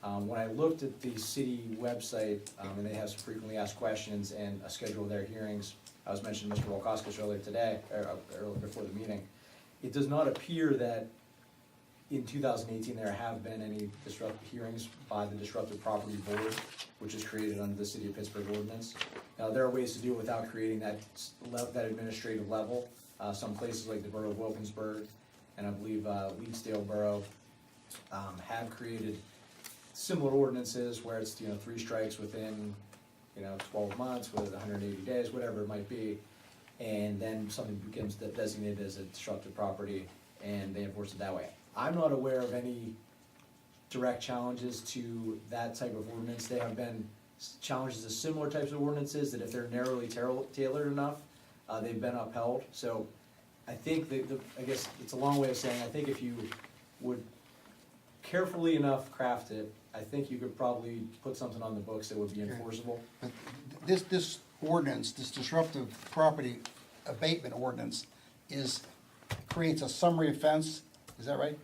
[SPEAKER 3] When I looked at the city website, and they have some frequently asked questions and a schedule of their hearings, I was mentioning Mr. Wolkowskis earlier today, earlier before the meeting, it does not appear that in 2018 there have been any disruptive hearings by the Disruptive Property Board, which is created under the City of Pittsburgh ordinance. Now, there are ways to do it without creating that administrative level. Some places like the Borough of Wilkinsburg, and I believe Leedsdale Borough have created similar ordinances where it's, you know, 3 strikes within, you know, 12 months, with 180 days, whatever it might be, and then something becomes designated as a disruptive property, and they enforce it that way. I'm not aware of any direct challenges to that type of ordinance. There have been challenges to similar types of ordinances that if they're narrowly tailored enough, they've been upheld. So I think I guess it's a long way of saying, I think if you would carefully enough craft it, I think you could probably put something on the books that would be enforceable.
[SPEAKER 6] But this ordinance, this disruptive property abatement ordinance creates a summary offense, is that right?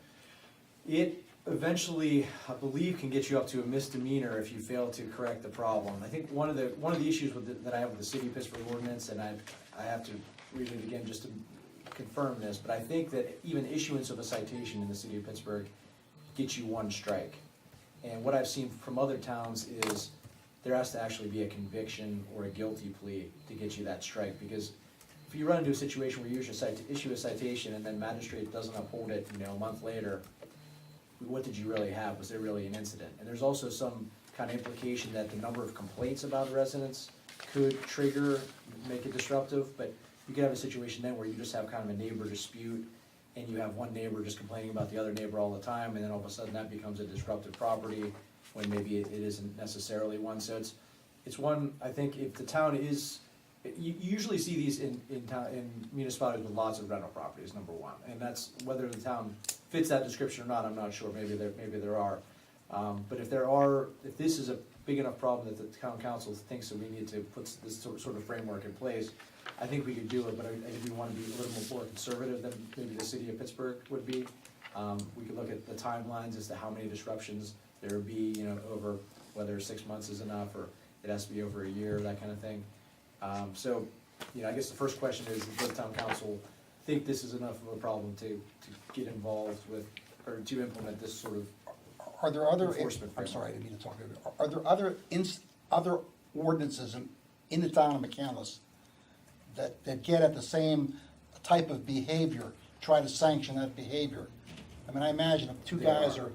[SPEAKER 3] It eventually, I believe, can get you up to a misdemeanor if you fail to correct the problem. I think one of the issues that I have with the City of Pittsburgh ordinance, and I have to read it again just to confirm this, but I think that even issuance of a citation in the City of Pittsburgh gets you 1 strike. And what I've seen from other towns is there has to actually be a conviction or a guilty plea to get you that strike, because if you run into a situation where you issue a citation and then magistrate doesn't uphold it, you know, a month later, what did you really have? Was there really an incident? And there's also some kind of implication that the number of complaints about residents could make it disruptive, but you could have a situation then where you just have kind of a neighbor dispute, and you have one neighbor just complaining about the other neighbor all the time, and then all of a sudden that becomes a disruptive property when maybe it isn't necessarily one. So it's one, I think if the town is, you usually see these in municipalities with lots of rental properties, number one. And that's, whether the town fits that description or not, I'm not sure, maybe there are. But if this is a big enough problem that the town council thinks that we need to put this sort of framework in place, I think we could do it, but I think we want to be a little more conservative than maybe the City of Pittsburgh would be. We could look at the timelines as to how many disruptions there would be, you know, over whether 6 months is enough or it has to be over a year, that kind of thing. So, you know, I guess the first question is, does the town council think this is enough of a problem to get involved with, or to implement this sort of
[SPEAKER 6] Are there other,
[SPEAKER 3] enforcement
[SPEAKER 6] I'm
[SPEAKER 3] framework?
[SPEAKER 6] sorry, I didn't mean to talk over you. Are there other ordinances in the town of McCandless that get at the same type of behavior, try to sanction that behavior? I mean, I imagine if 2 guys are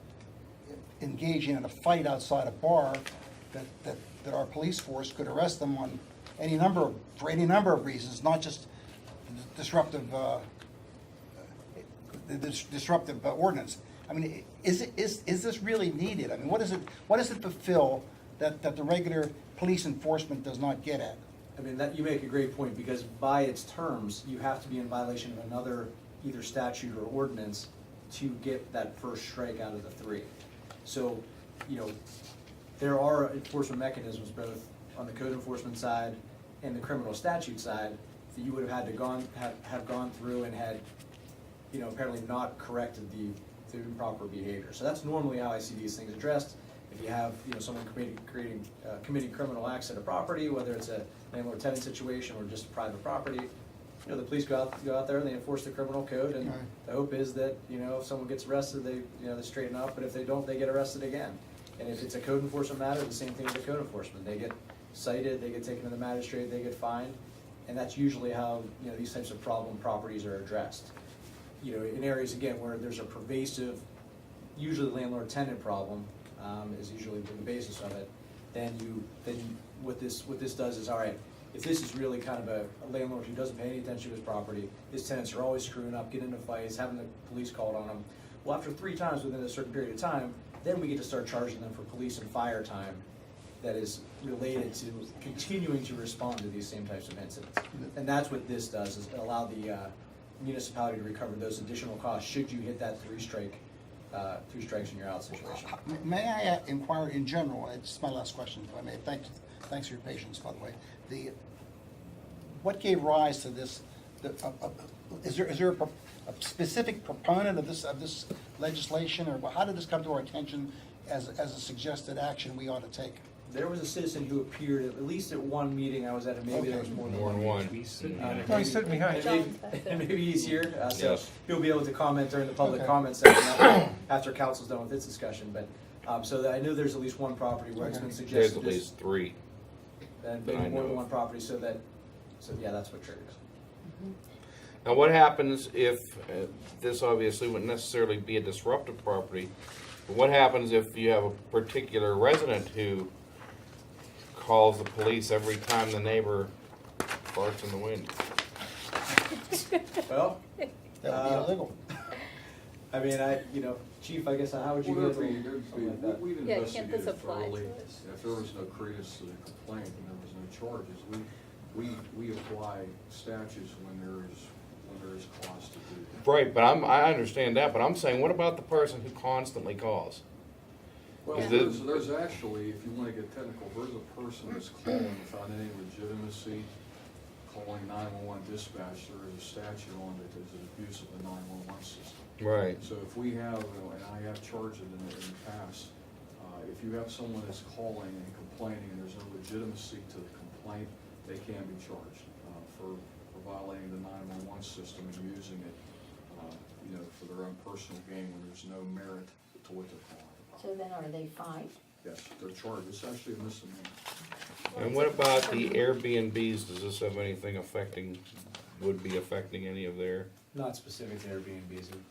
[SPEAKER 6] engaging in a fight outside a bar, that our police force could arrest them on for any number of reasons, not just disruptive ordinance. I mean, is this really needed? I mean, what does it fulfill that the regular police enforcement does not get at?
[SPEAKER 3] I mean, that, you make a great point, because by its terms, you have to be in violation of another either statute or ordinance to get that first strike out of the 3. So, you know, there are enforcement mechanisms both on the code enforcement side and the criminal statute side that you would have had to have gone through and had, you know, apparently not corrected the improper behavior. So that's normally how I see these things addressed. If you have, you know, someone committing criminal acts at a property, whether it's a landlord-tenant situation or just private property, the police go out there and they enforce the criminal code, and
[SPEAKER 6] Right.
[SPEAKER 3] the hope is that, if someone gets arrested, they straighten up, but if they don't, they get arrested again. And if it's a code enforcement matter, the same thing with the code enforcement. They get cited, they get taken to the magistrate, they get fined, and that's usually how, these types of problem properties are addressed. In areas, again, where there's a pervasive, usually landlord-tenant problem, is usually the basis of it, then what this does is, all right, if this is really kind of a landlord who doesn't pay any attention to his property, his tenants are always screwing up, getting into fights, having the police called on them, well, after 3 times within a certain period of time, then we get to start charging them for police and fire time that is related to continuing to respond to these same types of incidents. And that's what this does, is allow the municipality to recover those additional costs should you hit that 3 strikes and you're out situation.
[SPEAKER 6] May I inquire in general, it's my last question, if I may, thanks for your patience, by the way. What gave rise to this, is there a specific proponent of this legislation, or how did this come to our attention as a suggested action we ought to take?
[SPEAKER 3] There was a citizen who appeared at least at one meeting I was at, and maybe there was more than one.
[SPEAKER 1] No, he's sitting behind you.
[SPEAKER 3] And maybe he's here, so
[SPEAKER 5] Yes.
[SPEAKER 3] he'll be able to comment during the public
[SPEAKER 6] Okay.
[SPEAKER 3] comment section after council's done with its discussion, but, so that I know there's at least one property where it's been
[SPEAKER 5] There's
[SPEAKER 3] suggested.
[SPEAKER 5] at least 3.
[SPEAKER 3] And
[SPEAKER 5] that I
[SPEAKER 3] maybe more
[SPEAKER 5] know
[SPEAKER 3] than
[SPEAKER 5] of.
[SPEAKER 3] one property, so yeah, that's what triggers.
[SPEAKER 5] Now, what happens if, this obviously wouldn't necessarily be a disruptive property, but what happens if you have a particular resident who calls the police every time the neighbor farts in the wind?
[SPEAKER 3] Well,
[SPEAKER 6] That would be illegal.
[SPEAKER 3] I mean, chief, I guess, how would you handle something like that?
[SPEAKER 10] We've
[SPEAKER 7] Yeah, can't this
[SPEAKER 10] investigated
[SPEAKER 7] apply to
[SPEAKER 10] thoroughly.
[SPEAKER 7] it?
[SPEAKER 10] If there was no credence to the complaint and there was no charges, we apply statutes when there is cause to do that.
[SPEAKER 5] Right, but I understand that, but I'm saying, what about the person who constantly calls?
[SPEAKER 10] Well,
[SPEAKER 5] Is
[SPEAKER 10] there's actually, if you want to get technical, there's a person that's calling without any legitimacy, calling 911 dispatch. There is a statute on it that is an abuse of the 911 system.
[SPEAKER 5] Right.
[SPEAKER 10] So if we have, and I have charged it in the past, if you have someone that's calling and complaining and there's no legitimacy to the complaint, they can be charged for violating the 911 system and using it, for their own personal gain when there's no merit to what they're calling.
[SPEAKER 4] So then are they fined?
[SPEAKER 10] Yes, they're charged. It's actually a misdemeanor.
[SPEAKER 5] And what about the Airbnbs? Does this have anything would be affecting any of their?
[SPEAKER 3] Not specific to Airbnbs, it would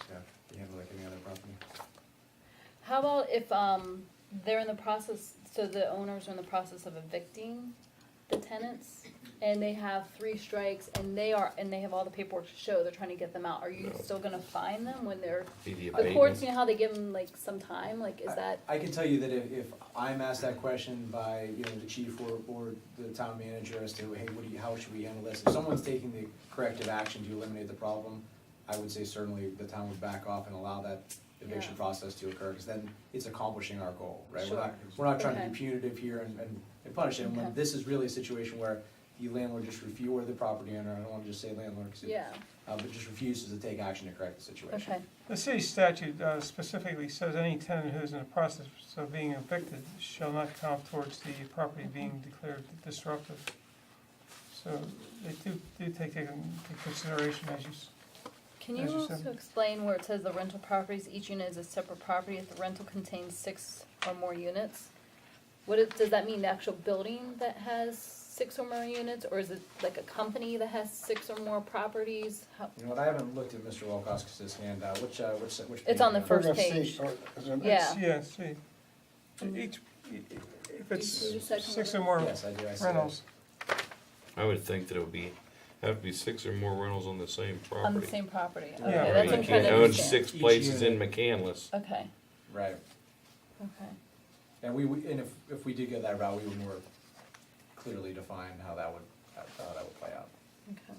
[SPEAKER 3] be handled like any other property.
[SPEAKER 7] How about if they're in the process, so the owners are in the process of evicting the tenants, and they have 3 strikes, and they have all the paperwork to show they're trying to get them out? Are you
[SPEAKER 5] No.
[SPEAKER 7] still gonna fine them when they're,
[SPEAKER 5] The
[SPEAKER 7] the
[SPEAKER 5] abatement?
[SPEAKER 7] courts, how they give them like some time, like is that?
[SPEAKER 3] I can tell you that if I'm asked that question by, the chief or the town manager as to, hey, how should we handle this? If someone's taking the corrective action to eliminate the problem, I would say certainly the town would back off and allow that eviction
[SPEAKER 7] Yeah.
[SPEAKER 3] process to occur, because then it's accomplishing our goal, right?
[SPEAKER 7] Sure.
[SPEAKER 3] We're not trying to
[SPEAKER 7] Okay.
[SPEAKER 3] be punitive here and punish it. And when
[SPEAKER 7] Okay.
[SPEAKER 3] this is really a situation where the landlord just refuses, or the property owner, I don't wanna just say landlord, 'cause
[SPEAKER 7] Yeah,
[SPEAKER 3] but just refuses to take action to correct the situation.
[SPEAKER 7] okay,
[SPEAKER 1] The city statute specifically says any tenant who is in the process of being evicted shall not count towards the property being declared disruptive. So they do take it into consideration as you.
[SPEAKER 7] can you
[SPEAKER 1] As you
[SPEAKER 7] also
[SPEAKER 1] said.
[SPEAKER 7] explain where it says the rental properties, each unit is a separate property if the rental contains 6 or more units? Does that mean the actual building that has 6 or more units, or is it like a company that has 6 or more properties?
[SPEAKER 3] You know what, I haven't looked at Mr. Walkoskis' handout, which
[SPEAKER 7] It's
[SPEAKER 3] page
[SPEAKER 7] on the
[SPEAKER 3] are you
[SPEAKER 7] first
[SPEAKER 6] Paragraph C,
[SPEAKER 7] page.
[SPEAKER 6] or is there-
[SPEAKER 7] Yeah.
[SPEAKER 1] Yeah, see, if it's
[SPEAKER 7] Do you see the second
[SPEAKER 1] 6 or
[SPEAKER 7] one?
[SPEAKER 1] more
[SPEAKER 3] Yes, I do, I see
[SPEAKER 1] rentals,
[SPEAKER 5] I would think that it would have to be 6 or more rentals on the same property.
[SPEAKER 7] On the same property, okay,
[SPEAKER 1] Yeah.
[SPEAKER 7] that's what I'm
[SPEAKER 5] You
[SPEAKER 7] trying to
[SPEAKER 5] own
[SPEAKER 7] understand.
[SPEAKER 5] 6
[SPEAKER 3] Each
[SPEAKER 5] places in
[SPEAKER 3] unit.
[SPEAKER 5] McCandless.
[SPEAKER 7] Okay,
[SPEAKER 3] Right,
[SPEAKER 7] okay,
[SPEAKER 3] and and if we did go that route, we would more clearly define how that would play out.
[SPEAKER 7] okay.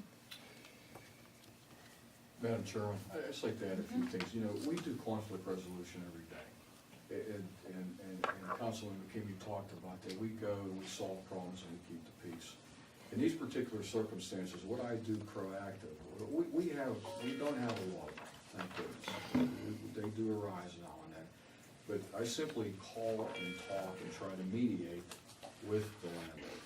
[SPEAKER 10] Madam Chairman, I'd just like to add a few things. We do conflict resolution every day. And Councilman McKinney talked about that. We go and we solve problems and we keep the peace. In these particular circumstances, what I do proactive, we don't have a law, thank goodness. They do arise now and then. But I simply call and talk and try to mediate with the landlord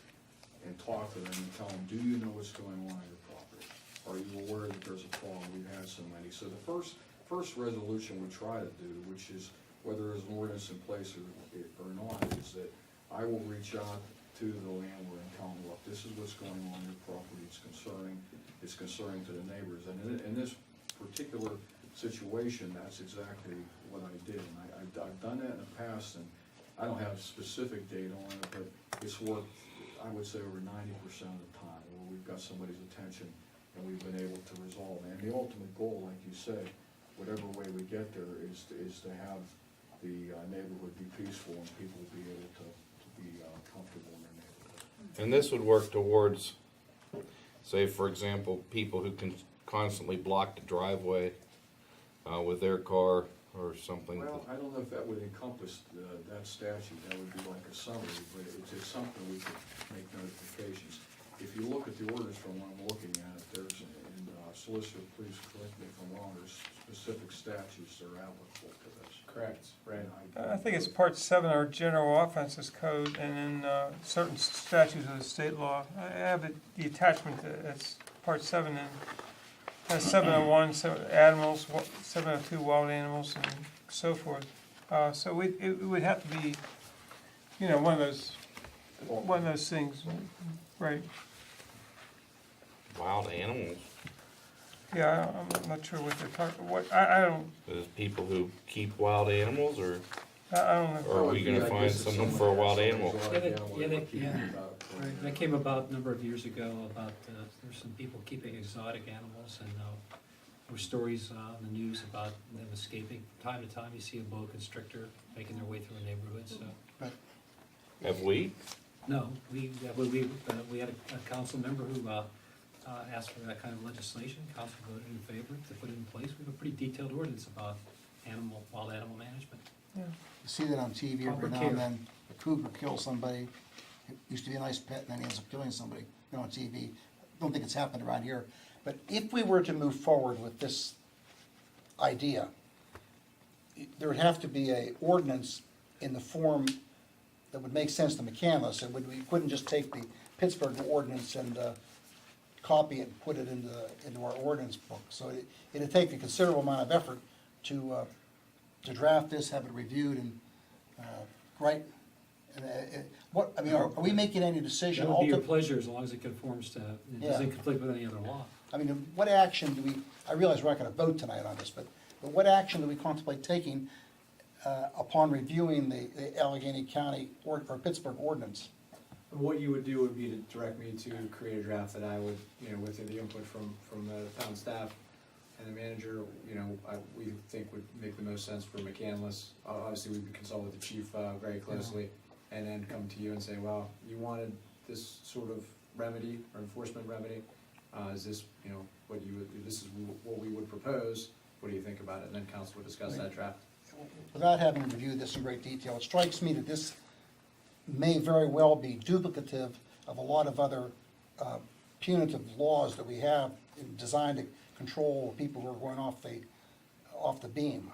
[SPEAKER 10] and talk to them and tell them, do you know what's going on your property? Are are you aware that there's a problem? We've had so many. So the first resolution we try to do, which is whether there's an ordinance in place or not, is that I will reach out to the landlord and tell them, look, this is what's going on in your property, it's concerning to the neighbors. And in this particular situation, that's exactly what I did. And I've done that in the past, and I don't have specific data on it, but it's worked, I would say, over 90% of the time, where we've got somebody's attention and we've been able to resolve it. And the ultimate goal, like you said, whatever way we get there, is to have the neighborhood be peaceful and people be able to be comfortable in their neighborhood.
[SPEAKER 5] And this would work towards, say, for example, people who can constantly block the driveway with their car or something.
[SPEAKER 10] Well, I don't know if that would encompass that statute, that would be like a summary, but it's something we could make notifications. If you look at the orders from what I'm looking at, there's, and solicitor, please correct me if I'm wrong, there's specific statutes that are applicable to this.
[SPEAKER 3] Correct, right.
[SPEAKER 10] And
[SPEAKER 1] I think it's part 7 of our general offenses code, and then certain statutes of the state law. I have the attachment, it's part 7, and has 701, animals, 702 wild animals, and so forth. So it would have to be, one of those things, right?
[SPEAKER 5] Wild animals.
[SPEAKER 1] Yeah, I'm not sure what they're talking, I don't,
[SPEAKER 5] There's people who keep wild animals, or
[SPEAKER 1] I don't know.
[SPEAKER 5] or are we gonna find someone for a wild animal?
[SPEAKER 8] That came about a number of years ago about, there's some people keeping exotic animals, and there were stories on the news about them escaping. From time to time, you see a boa constrictor making their way through a neighborhood, so.
[SPEAKER 5] Have we?
[SPEAKER 8] No, we had a council member who asked for that kind of legislation. Council voted in favor to put it in place. We have a pretty detailed ordinance about wild animal management.
[SPEAKER 6] You see that on TV every now and then, a cougar kills somebody, it used to be a nice pet, and then he ends up killing somebody, on TV. Don't think it's happened around here. But if we were to move forward with this idea, there would have to be a ordinance in the form that would make sense to McCandless, and we couldn't just take the Pittsburgh ordinance and copy it and put it into our ordinance book. So it'd take a considerable amount of effort to draft this, have it reviewed, and write. Are we making any decision?
[SPEAKER 8] That would be your pleasure, as long as it conforms to, it doesn't
[SPEAKER 6] Yeah.
[SPEAKER 8] conflict with any other law.
[SPEAKER 6] I mean, what action do we, I realize we're not gonna vote tonight on this, but what action do we contemplate taking upon reviewing the Allegheny County or Pittsburgh ordinance?
[SPEAKER 3] What you would do would be to direct me to create a draft that I would, with the input from the town staff and the manager, we think would make the most sense for McCandless. Obviously, we would consult with the chief very closely, and then come to you and say, well, you wanted this sort of remedy or enforcement remedy. Is this, this is what we would propose. What do you think about it? And then council would discuss that draft.
[SPEAKER 6] Without having reviewed this in great detail, it strikes me that this may very well be duplicative of a lot of other punitive laws that we have designed to control people who are going off the beam.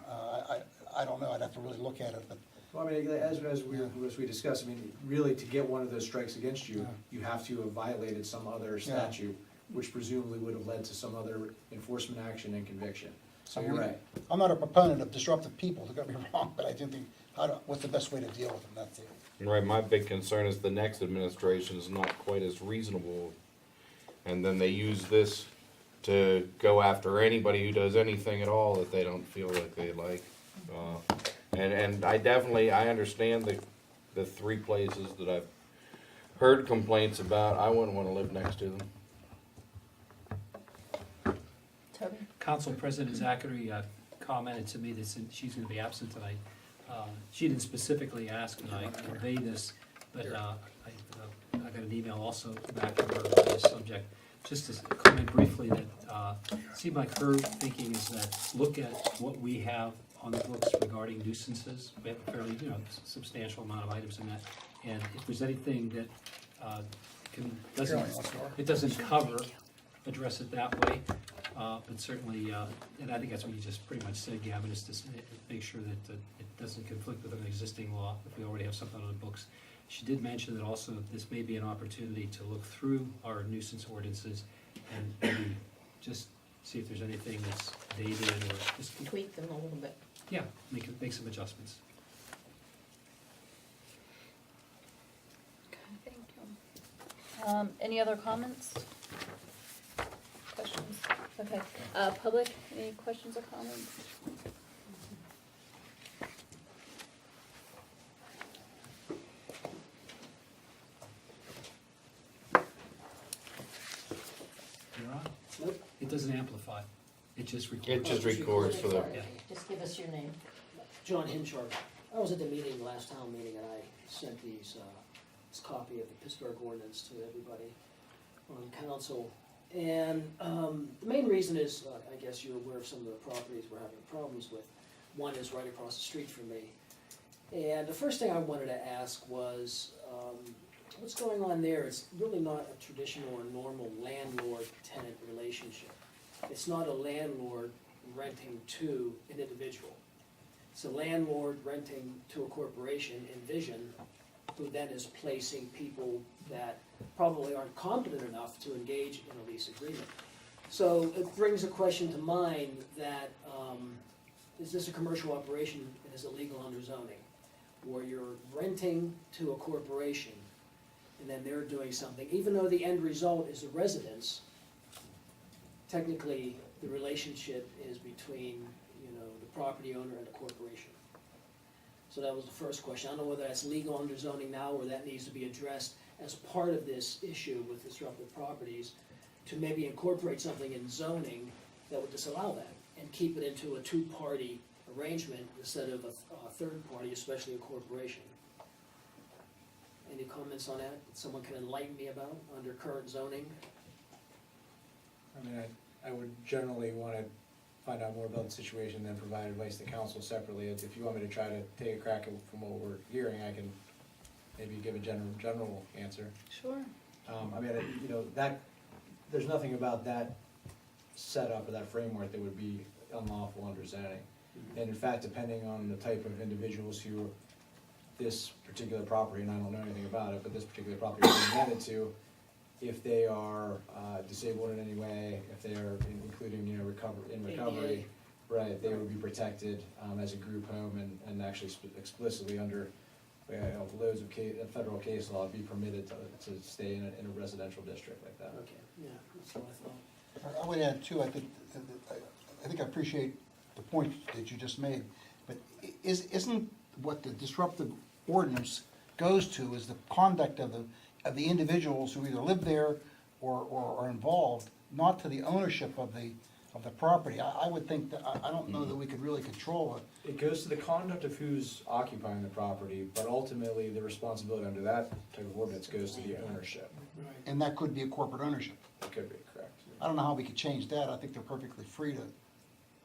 [SPEAKER 6] I don't know, I'd have to really look at it, but.
[SPEAKER 3] Well, I mean, as we discussed, really to get one of those strikes against you, you have to have violated some other statute, which presumably would have led to some other enforcement action and conviction. So you're right.
[SPEAKER 6] I'm not a proponent of disruptive people, don't get me wrong, but I do think, what's the best way to deal with them, that's it.
[SPEAKER 5] Right, my big concern is the next administration is not quite as reasonable, and then they use this to go after anybody who does anything at all that they don't feel like they like. And I understand the 3 places that I've heard complaints about. I wouldn't want to live next to them.
[SPEAKER 7] Toby?
[SPEAKER 8] Council President Zachary commented to me that she's going to be absent tonight. She didn't specifically ask, and I convey this, but I got an email also back to her on this subject. Just to comment briefly that it seemed like her thinking is that look at what we have on the books regarding nuisances. We have a fairly substantial amount of items in that, and if there's anything that it doesn't cover, address it that way. But certainly, and I think that's what you just pretty much said, Gavin, is to make sure that it doesn't conflict with an existing law if we already have something on the books. She did mention that also this may be an opportunity to look through our nuisance ordinances and maybe just see if there's anything that's dated or just,
[SPEAKER 4] Tweak them a little bit.
[SPEAKER 8] yeah, make some adjustments.
[SPEAKER 7] Okay, thank you. Any other comments? Questions? Okay, public, any questions or comments?
[SPEAKER 8] You're on? It doesn't amplify, it just records.
[SPEAKER 5] It just records for the,
[SPEAKER 8] Yeah.
[SPEAKER 4] Just give us your name.
[SPEAKER 11] John Hinchard. I was at the meeting, last town meeting, and I sent this copy of the Pittsburgh ordinance to everybody on council. And the main reason is, I guess you're aware of some of the properties we're having problems with. One is right across the street from me. And the first thing I wanted to ask was, what's going on there? It's really not a traditional or normal landlord-tenant relationship. It's not a landlord renting to an individual. It's a landlord renting to a corporation, Envision, who then is placing people that probably aren't competent enough to engage in a lease agreement. So it brings a question to mind that, is this a commercial operation and is it legal under zoning? Where you're renting to a corporation and then they're doing something, even though the end result is a residence, technically the relationship is between, the property owner and the corporation. So that was the first question. I don't know whether that's legal under zoning now or that needs to be addressed as part of this issue with disruptive properties, to maybe incorporate something in zoning that would disallow that and keep it into a two-party arrangement instead of a third party, especially a corporation. Any comments on that someone can enlighten me about under current zoning?
[SPEAKER 3] I mean, I would generally want to find out more about the situation and then provide advice to council separately. If you want me to try to take a crack at from what we're hearing, I can maybe give a general answer.
[SPEAKER 7] Sure.
[SPEAKER 3] I mean, that, there's nothing about that setup or that framework that would be unlawful under zoning. And in fact, depending on the type of individuals who this particular property, and I don't know anything about it, but this particular property is being rented to, if they are disabled in any way, if they are including, recovery, right, they would be protected as a group home and actually explicitly under loads of federal case law be permitted to stay in a residential district like that.
[SPEAKER 11] Okay, yeah, that's what I thought.
[SPEAKER 6] I would add too, I think I appreciate the point that you just made, but isn't what the disruptive ordinance goes to is the conduct of the individuals who either live there or are involved, not to the ownership of the property. I would think that, I don't know that we could really control it.
[SPEAKER 3] It goes to the conduct of who's occupying the property, but ultimately the responsibility under that type of ordinance goes to the ownership.
[SPEAKER 11] Right.
[SPEAKER 6] And that could be a corporate ownership.
[SPEAKER 3] It could be, correct.
[SPEAKER 6] I don't know how we could change that. I think they're perfectly free to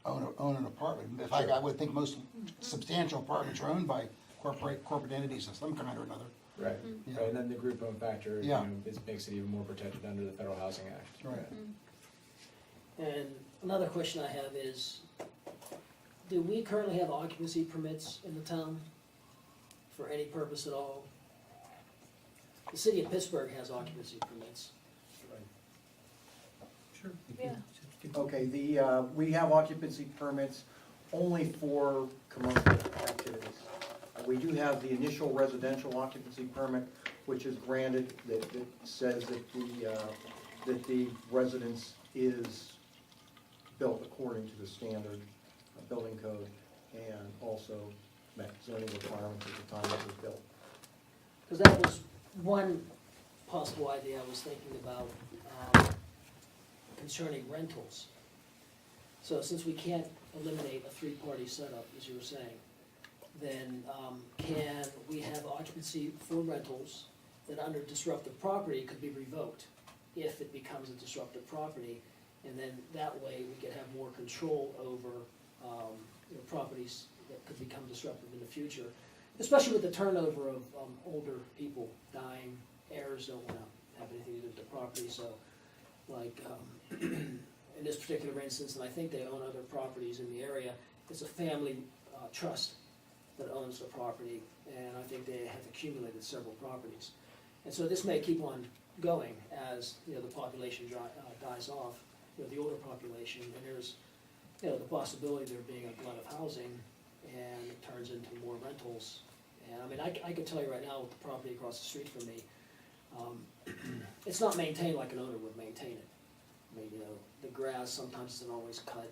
[SPEAKER 6] own an apartment. In fact, I would think most substantial apartments are owned by corporate entities of some kind or another.
[SPEAKER 3] Right,
[SPEAKER 6] Yeah.
[SPEAKER 3] right, and then the group home factor,
[SPEAKER 6] Yeah.
[SPEAKER 3] makes it even more protected under the Federal Housing Act.
[SPEAKER 6] Right.
[SPEAKER 11] And another question I have is, do we currently have occupancy permits in the town for any purpose at all? The city of Pittsburgh has occupancy permits.
[SPEAKER 8] Sure.
[SPEAKER 7] Yeah.
[SPEAKER 2] Okay, we have occupancy permits only for commercial activities. We do have the initial residential occupancy permit, which is granted, that says that the residence is built according to the standard building code and also met zoning requirements at the time it was built.
[SPEAKER 11] Because that was one possible idea I was thinking about concerning rentals. So since we can't eliminate a three-party setup, as you were saying, then can we have occupancy for rentals that under disruptive property could be revoked if it becomes a disruptive property? And then that way we could have more control over properties that could become disruptive in the future, especially with the turnover of older people dying. Heirs don't want to have anything to do with the property, so like in this particular instance, and I think they own other properties in the area, it's a family trust that owns the property, and I think they have accumulated several properties. And so this may keep on going as the population dies off, the older population, and there's, the possibility there being a glut of housing, and it turns into more rentals. And I mean, I can tell you right now with the property across the street from me, it's not maintained like an owner would maintain it. I mean, the grass sometimes isn't always cut,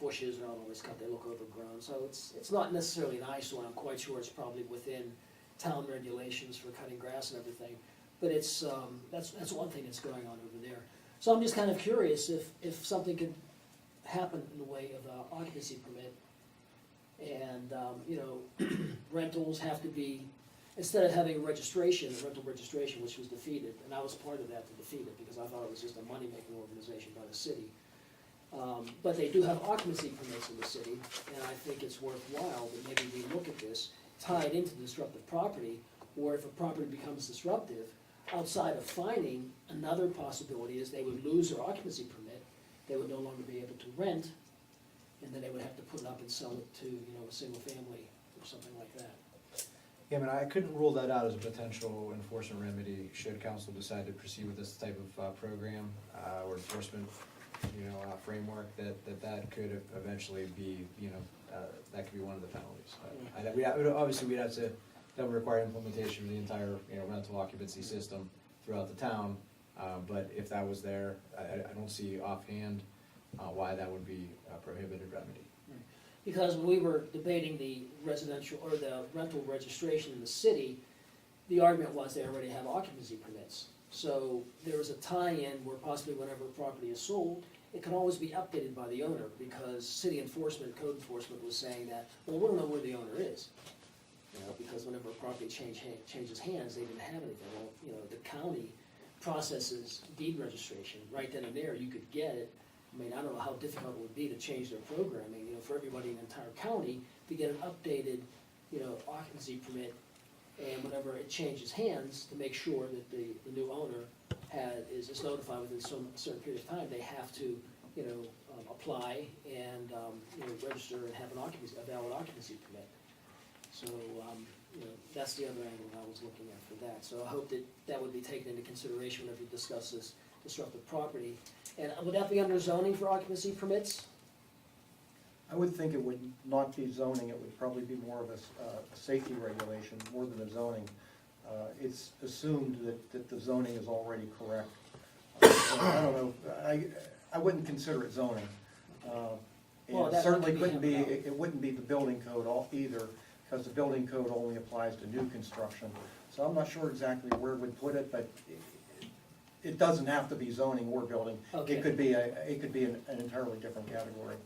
[SPEAKER 11] bushes are not always cut, they look overgrown, so it's not necessarily an eyesore, I'm quite sure it's probably within town regulations for cutting grass and everything, but it's, that's one thing that's going on over there. So I'm just kind of curious if something could happen in the way of an occupancy permit, and, rentals have to be, instead of having a registration, a rental registration, which was defeated, and I was part of that to defeat it, because I thought it was just a money-making organization by the city. But they do have occupancy permits in the city, and I think it's worthwhile that maybe we look at this tied into disruptive property, or if a property becomes disruptive, outside of fining, another possibility is they would lose their occupancy permit, they would no longer be able to rent, and then they would have to put it up and sell it to, a single family or something like that.
[SPEAKER 3] Yeah, I mean, I couldn't rule that out as a potential enforcement remedy should council decide to proceed with this type of program or enforcement, framework, that could eventually be, that could be one of the penalties. Obviously, we'd have to, that would require implementation of the entire, rental occupancy system throughout the town. But if that was there, I don't see offhand why that would be a prohibited remedy.
[SPEAKER 11] Because when we were debating the residential, or the rental registration in the city, the argument was they already have occupancy permits. So there was a tie-in where possibly whenever a property is sold, it can always be updated by the owner, because city enforcement, code enforcement was saying that, well, we don't know where the owner is. Because whenever a property changes hands, they didn't have anything. Well, the county processes deed registration right then and there, you could get it. I mean, I don't know how difficult it would be to change their programming, for everybody in the entire county to get an updated, occupancy permit, and whenever it changes hands, to make sure that the new owner is notified within a certain period of time, they have to, apply and, register and have a valid occupancy permit. So, that's the other angle I was looking at for that. So I hope that would be taken into consideration whenever you discuss this disruptive property. And would that be under zoning for occupancy permits?
[SPEAKER 2] I would think it would not be zoning, it would probably be more of a safety regulation, more than a zoning. It's assumed that the zoning is already correct. So I don't know, I wouldn't consider it zoning.
[SPEAKER 11] Well,
[SPEAKER 2] It
[SPEAKER 11] that
[SPEAKER 2] certainly
[SPEAKER 11] would be
[SPEAKER 2] couldn't be,
[SPEAKER 11] handled out.
[SPEAKER 2] it wouldn't be the building code either, because the building code only applies to new construction. So I'm not sure exactly where we'd put it, but it doesn't have to be zoning or building.
[SPEAKER 11] Okay.
[SPEAKER 2] It could be an entirely different category.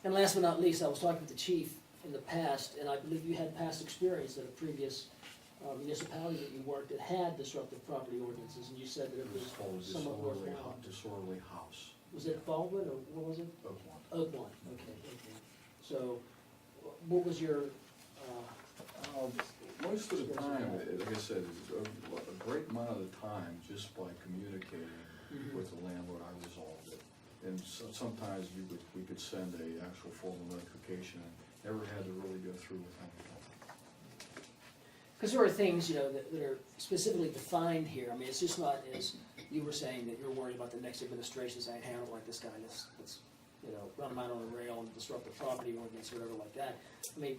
[SPEAKER 11] And last but not least, I was talking with the chief in the past, and I believe you had past experience at a previous municipality that you worked at had disruptive property ordinances, and you said that it
[SPEAKER 10] It was called
[SPEAKER 11] was somewhat worthwhile.
[SPEAKER 10] disorderly house.
[SPEAKER 11] Was it Baldwin, or what was it?
[SPEAKER 10] Oakmont.
[SPEAKER 11] Oakmont, okay. So, what was your,
[SPEAKER 10] Most of the time, like I said, a great amount of the time, just by communicating with the landlord, I resolved it. And sometimes we could send a actual formal notification, and never had to really go through with anything.
[SPEAKER 11] because there are things, that are specifically defined here. I mean, it's just not as, you were saying that you're worried about the next administration saying, hey, I don't like this guy, let's run him out on a rail and disrupt the property ordinance or whatever like that. I mean,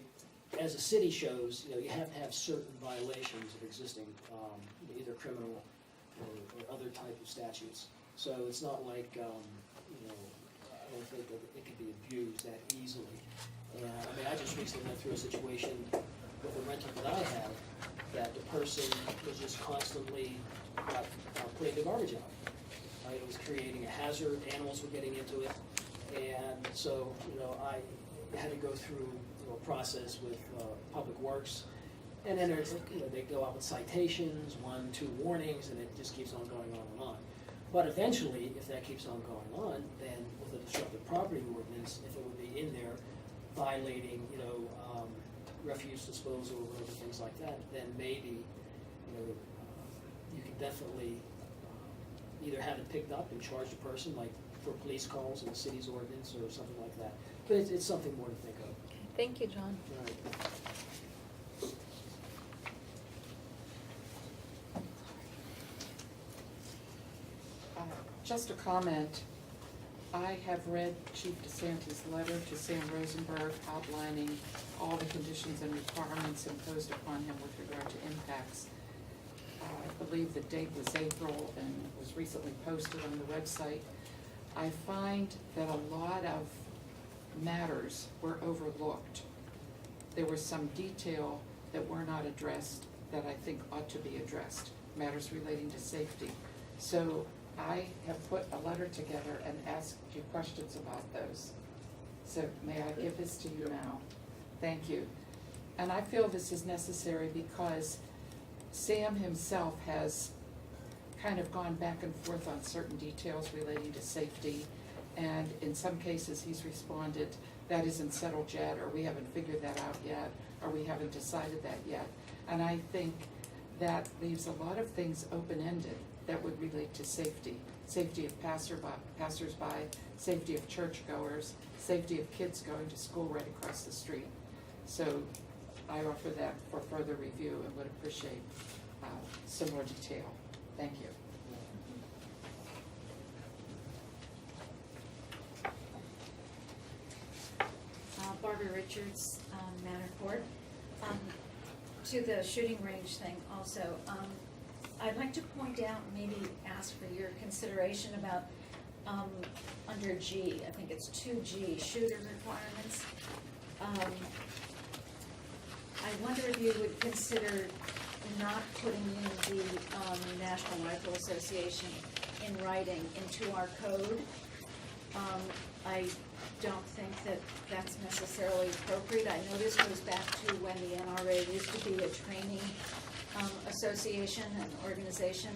[SPEAKER 11] as the city shows, you have to have certain violations of existing, either criminal or other type of statutes. So it's not like, I don't think that it could be abused that easily. And, I mean, I just recently went through a situation with a rental that I have, that the person was just constantly putting the garbage out. Right? It was creating a hazard, animals were getting into it, and so, I had to go through a process with Public Works, and then there's, they go out with citations, 1, 2 warnings, and it just keeps on going on and on. But eventually, if that keeps on going on, then with a disruptive property ordinance, if it would be in there violating, refuse disposal or other things like that, then maybe, you can definitely either have it picked up and charge the person, like for police calls in the city's ordinance or something like that. But it's something more to think of.
[SPEAKER 7] Thank you, John.
[SPEAKER 11] All right.
[SPEAKER 9] Just a comment, I have read Chief DeSantis' letter to Sam Rosenberg outlining all the conditions and requirements imposed upon him with regard to impacts. I believe the date was April and was recently posted on the website. I find that a lot of matters were overlooked. There was some detail that were not addressed that I think ought to be addressed, matters relating to safety. So I have put a letter together and asked you questions about those. So may I give this to you now? Thank you. And I feel this is necessary because Sam himself has kind of gone back and forth on certain details relating to safety. And in some cases, he's responded, that isn't settled yet, or we haven't figured that out yet, or we haven't decided that yet. And I think that leaves a lot of things open-ended that would relate to safety. Safety of passersby, safety of churchgoers, safety of kids going to school right across the street. So I offer that for further review and would appreciate some more detail. Thank you.
[SPEAKER 12] Barbara Richards, Manor to the shooting range thing also. I'd like to point out, maybe ask for your consideration about under G, I think it's 2G, shooter requirements. I wonder if you would consider not putting in the National Rifle Association in writing into our code. I don't think that that's necessarily appropriate. I know this goes back to when the NRA used to be a training association and organization,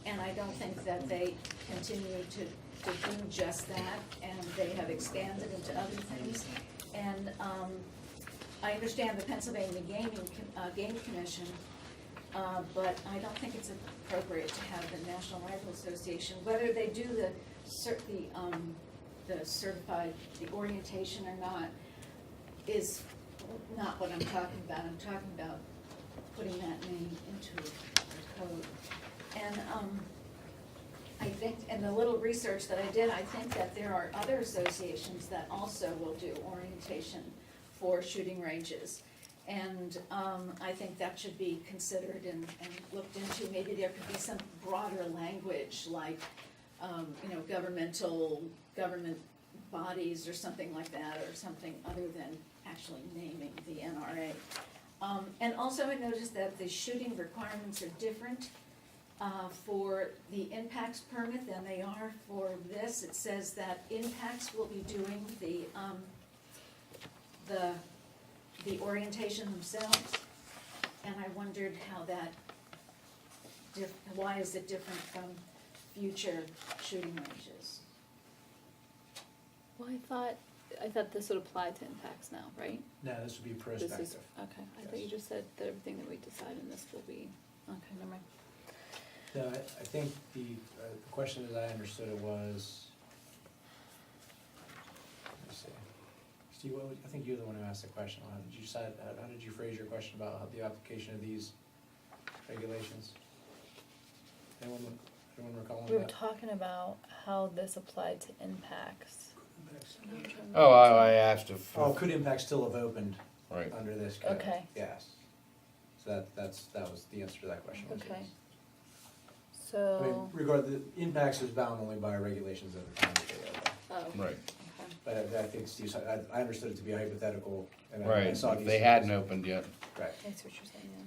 [SPEAKER 12] and I don't think that they continue to do just that, and they have expanded into other things. And I understand the Pennsylvania Game Commission, but I don't think it's appropriate to have the National Rifle Association, whether they do the certified, the orientation or not, is not what I'm talking about. I'm talking about putting that name into the code. And I think, in the little research that I did, I think that there are other associations that also will do orientation for shooting ranges. And I think that should be considered and looked into. Maybe there could be some broader language, like government bodies or something like that, or something other than actually naming the NRA. And also I noticed that the shooting requirements are different for the impacts permit than they are for this. It says that impacts will be doing the orientation themselves, and I wondered how that, why is it different from future shooting ranges?
[SPEAKER 7] Well, I thought this would apply to impacts now, right?
[SPEAKER 3] No, this would be
[SPEAKER 7] This is,
[SPEAKER 3] prospective.
[SPEAKER 7] okay, I thought you just said that everything that we decide in this will be, okay, never mind.
[SPEAKER 3] No, I think the question as I understood it was, let me see. Steve, I think you're the one who asked the question. How did you decide, how did you phrase your question about how the application of these regulations? Anyone recall
[SPEAKER 7] We were
[SPEAKER 3] that?
[SPEAKER 7] talking about how this applied to impacts.
[SPEAKER 5] Oh, I asked if.
[SPEAKER 3] Oh, could impact still have opened
[SPEAKER 5] Right.
[SPEAKER 3] under this code?
[SPEAKER 7] Okay.
[SPEAKER 3] Yes. So that was the answer to that question. Was
[SPEAKER 7] Okay.
[SPEAKER 3] yes. I
[SPEAKER 7] So,
[SPEAKER 3] mean, the impacts is bound only by regulations at the time that they are.
[SPEAKER 7] oh,
[SPEAKER 5] Right,
[SPEAKER 7] okay.
[SPEAKER 3] But I think Steve, I understood it to be a hypothetical. And I
[SPEAKER 5] right,
[SPEAKER 3] saw
[SPEAKER 5] if
[SPEAKER 3] these-
[SPEAKER 5] they hadn't opened yet.
[SPEAKER 3] Right.
[SPEAKER 7] That's what you're saying, yeah.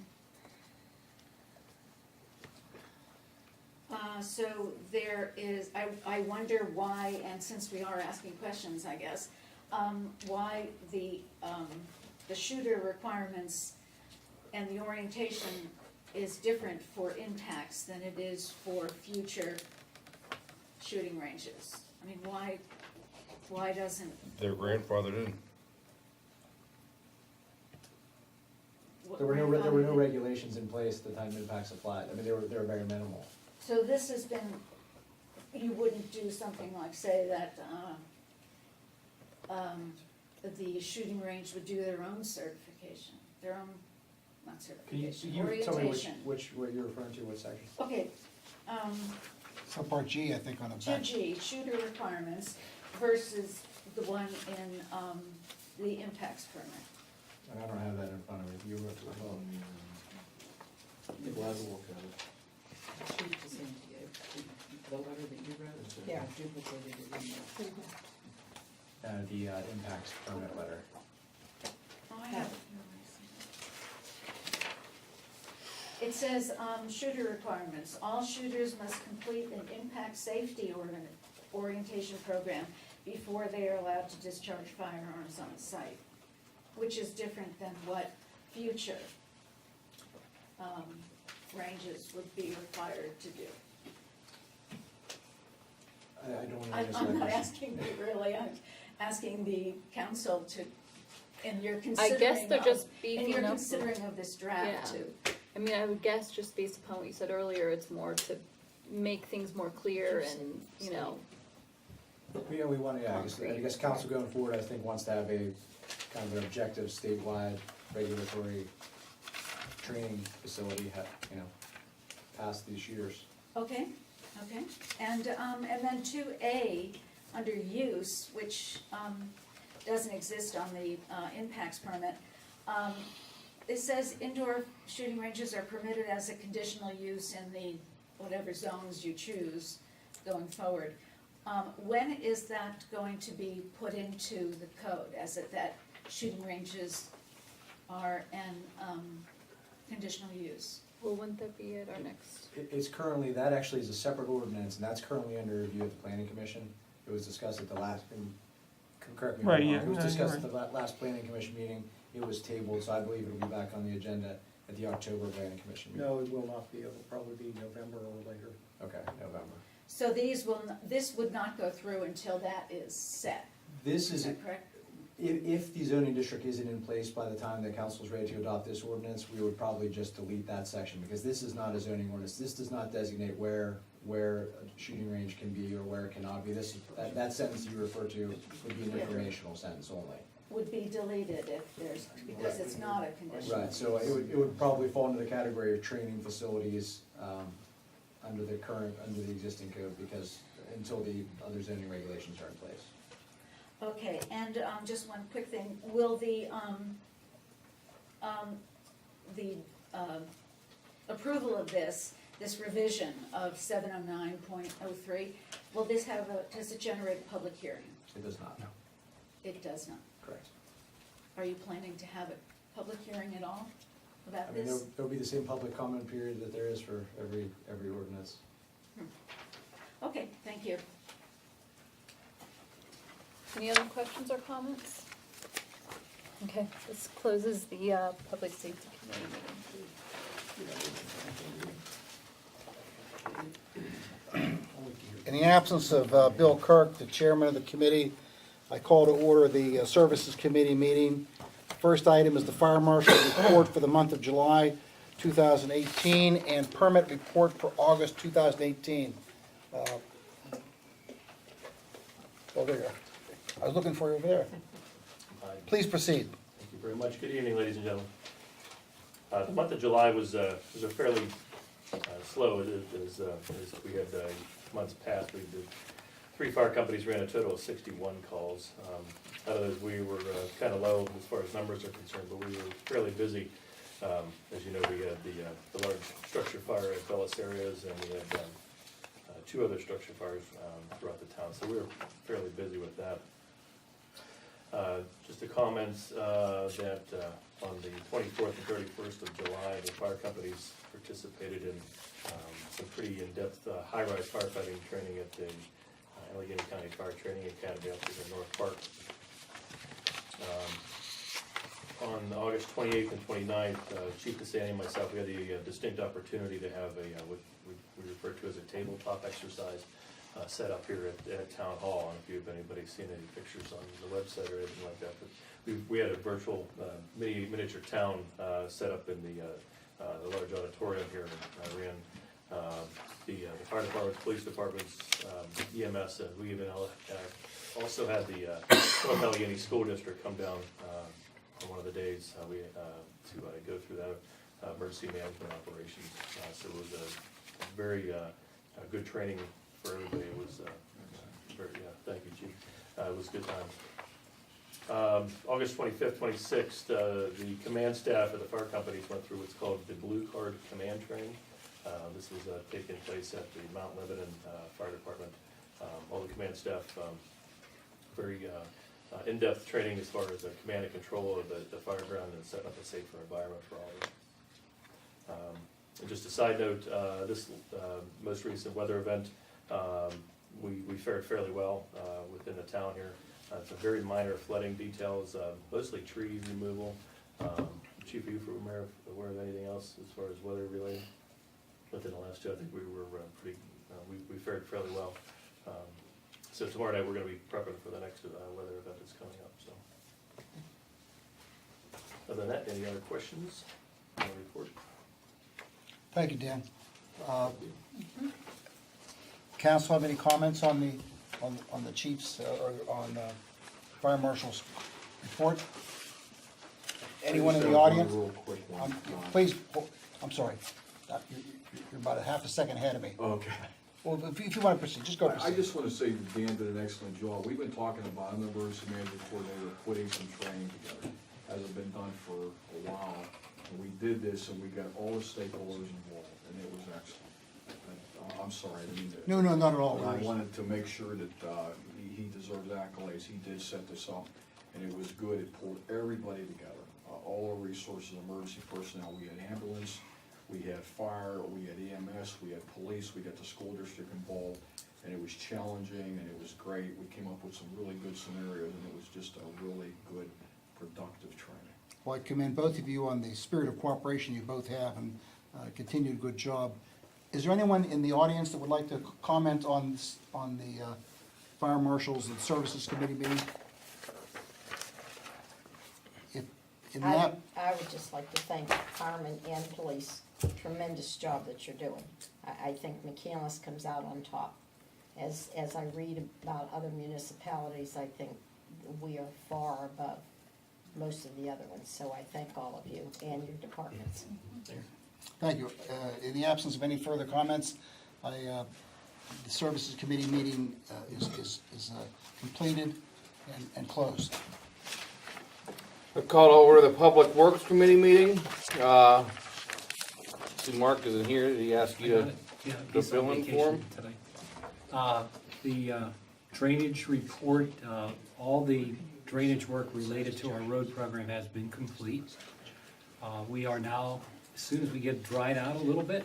[SPEAKER 12] So there is, I wonder why, and since we are asking questions, I guess, why the shooter requirements and the orientation is different for impacts than it is for future shooting ranges. I mean, why doesn't?
[SPEAKER 5] They're grandfathered in.
[SPEAKER 3] There were no regulations in place at the time impacts applied. I mean, they were very minimal.
[SPEAKER 12] So this has been, you wouldn't do something like, say, that the shooting range would do their own certification, their own, not
[SPEAKER 3] Can you
[SPEAKER 12] certification,
[SPEAKER 3] tell me
[SPEAKER 12] orientation.
[SPEAKER 3] what you're referring to, what section?
[SPEAKER 12] Okay,
[SPEAKER 6] Subpart G, I think, on the
[SPEAKER 12] two
[SPEAKER 6] back.
[SPEAKER 12] G, shooter requirements versus the one in, the impacts permit.
[SPEAKER 3] And I don't have that in front of me. You wrote it.
[SPEAKER 10] Glad to look at it.
[SPEAKER 9] Chief DeSanti, the letter that you wrote,
[SPEAKER 4] Yeah.
[SPEAKER 9] I duplicated it in there.
[SPEAKER 3] The impacts permit letter.
[SPEAKER 12] Oh, I have it. It says, shooter requirements, all shooters must complete an impact safety orientation program before they are allowed to discharge firearms on site, which is different than what future, ranges would be required to do.
[SPEAKER 3] I don't want to
[SPEAKER 12] I'm
[SPEAKER 3] misrepresent.
[SPEAKER 12] not asking you really, I'm asking the council to, and you're
[SPEAKER 7] I
[SPEAKER 12] considering
[SPEAKER 7] guess they're
[SPEAKER 12] of-
[SPEAKER 7] just
[SPEAKER 12] and
[SPEAKER 7] beefing
[SPEAKER 12] you're
[SPEAKER 7] up.
[SPEAKER 12] considering of this draft
[SPEAKER 7] Yeah.
[SPEAKER 12] too.
[SPEAKER 7] I mean, I would guess just based upon what you said earlier, it's more to make things more clear and, you know,
[SPEAKER 3] Yeah, we want to, yeah, I guess council going forward, I think, wants to have a kind of an objective statewide regulatory training facility, you know, past these shooters.
[SPEAKER 12] Okay, okay, and then two A, under use, which, doesn't exist on the, impacts permit. It says indoor shooting ranges are permitted as a conditional use in the whatever zones you choose going forward. When is that going to be put into the code, as it that shooting ranges are an, conditional use?
[SPEAKER 7] well, wouldn't that be at our next?
[SPEAKER 3] It's currently, that actually is a separate ordinance, and that's currently under review at the planning commission. It was discussed at the last, and correct me if I'm
[SPEAKER 1] Right,
[SPEAKER 3] wrong,
[SPEAKER 1] yeah,
[SPEAKER 3] it was
[SPEAKER 1] no, you're
[SPEAKER 3] discussed at the last planning commission meeting. It was tabled, so I believe it'll be back on the agenda at the October planning commission meeting.
[SPEAKER 2] No, it will not be, it'll probably be November or later.
[SPEAKER 3] Okay, November.
[SPEAKER 12] So these will, this would not go through until that is set,
[SPEAKER 3] This
[SPEAKER 12] is
[SPEAKER 3] is,
[SPEAKER 12] that correct?
[SPEAKER 3] if the zoning district isn't in place by the time the council's ready to adopt this ordinance, we would probably just delete that section, because this is not a zoning ordinance. This does not designate where a shooting range can be or where it cannot be. That sentence you refer to would be an informational sentence only.
[SPEAKER 12] Would be deleted if there's, because it's not a condition.
[SPEAKER 3] Right, so it would probably fall into the category of training facilities, under the existing code, because until the other zoning regulations are in place.
[SPEAKER 12] Okay, and just one quick thing, will the approval of this revision of 709.03, will this does it generate a public hearing?
[SPEAKER 3] It does not, no,
[SPEAKER 12] It does not.
[SPEAKER 3] correct.
[SPEAKER 12] Are you planning to have a public hearing at all about
[SPEAKER 3] I mean,
[SPEAKER 12] this?
[SPEAKER 3] there'll be the same public comment period that there is for every ordinance.
[SPEAKER 12] Okay, thank you.
[SPEAKER 7] Any other questions or comments? Okay, this closes the Public Safety Committee meeting.
[SPEAKER 6] In the absence of Bill Kirk, the chairman of the committee, I call to order the Services Committee meeting. First item is the fire marshal's report for the month of July 2018 and permit report for August 2018. Oh, there you are. I was looking for you over there. Please proceed.
[SPEAKER 13] Thank you very much. Good evening, ladies and gentlemen. The month of July was a fairly slow, as we had months past. We did, 3 fire companies ran a total of 61 calls. Out of those, we were kind of low as far as numbers are concerned, but we were fairly busy. As you know, we had the large structure fire at Bellis areas, and we had 2 other structure fires throughout the town, so we were fairly busy with that. Just a comment that on the 24th and 31st of July, the fire companies participated in some pretty in-depth high-rise firefighting training at the Allegheny County Fire Training Academy up in North Park. On August 28th and 29th, Chief DeSanti and myself, we had the distinct opportunity to have what we refer to as a tabletop exercise set up here at Town Hall. I don't know if anybody's seen any pictures on the website or anything like that, but we had a virtual miniature town set up in the large auditorium here. I ran the fire departments, police departments, EMS, and we even also had the North Allegheny School District come down on one of the days to go through that emergency management operations. So it was a very good training for everybody. It was, very, yeah, thank you, Chief. It was good times. August 25th, 26th, the command staff at the fire companies went through what's called the Blue Card Command Training. This was taking place at the Mount Lebanon Fire Department. All the command staff, very in-depth training as far as the command and control of the fire ground and setting up a safer environment for all of them. And just a side note, this most recent weather event, we fared fairly well within the town here. It's a very minor flooding details, mostly tree removal. Chief, are you aware of anything else as far as weather related? Within the last two, I think we were pretty, we fared fairly well. So tomorrow night, we're gonna be prepping for the next weather event that's coming up, so. Other than that, any other questions on the report?
[SPEAKER 6] Thank you, Dan. Council have any comments on the chief's, or on fire marshal's report? Anyone in the audience?
[SPEAKER 10] Real quick one.
[SPEAKER 6] Please, I'm sorry, you're about a half a second ahead of me.
[SPEAKER 10] Okay.
[SPEAKER 6] Well, if you want to proceed, just go
[SPEAKER 10] I
[SPEAKER 6] proceed.
[SPEAKER 10] just want to say that Dan did an excellent job. We've been talking about an emergency management coordinator putting some training together. Hasn't been done for a while. And we did this and we got all the stakeholders involved and it was excellent. I'm sorry, I didn't mean to.
[SPEAKER 6] No, not at all.
[SPEAKER 10] I wanted to make sure that he deserves accolades. He did set this up and it was good. It pulled everybody together. All our resources, emergency personnel. We had ambulance, we had fire, we had EMS, we had police, we got the school district involved, and it was challenging and it was great. We came up with some really good scenarios and it was just a really good, productive training.
[SPEAKER 6] Well, I commend both of you on the spirit of cooperation you both have and continued good job. Is there anyone in the audience that would like to comment on the Fire Marshals and Services Committee meeting?
[SPEAKER 4] I would just like to thank firemen and police, tremendous job that you're doing. I think McCandless comes out on top. As I read about other municipalities, I think we are far above most of the other ones, so I thank all of you and your departments.
[SPEAKER 6] Thank you. In the absence of any further comments, the Services Committee meeting is completed and closed.
[SPEAKER 5] I called over the Public Works Committee meeting. See, Mark isn't here. Did he ask you to fill in for him?
[SPEAKER 8] The drainage report, all the drainage work related to our road program has been complete. We are now, as soon as we get dried out a little bit,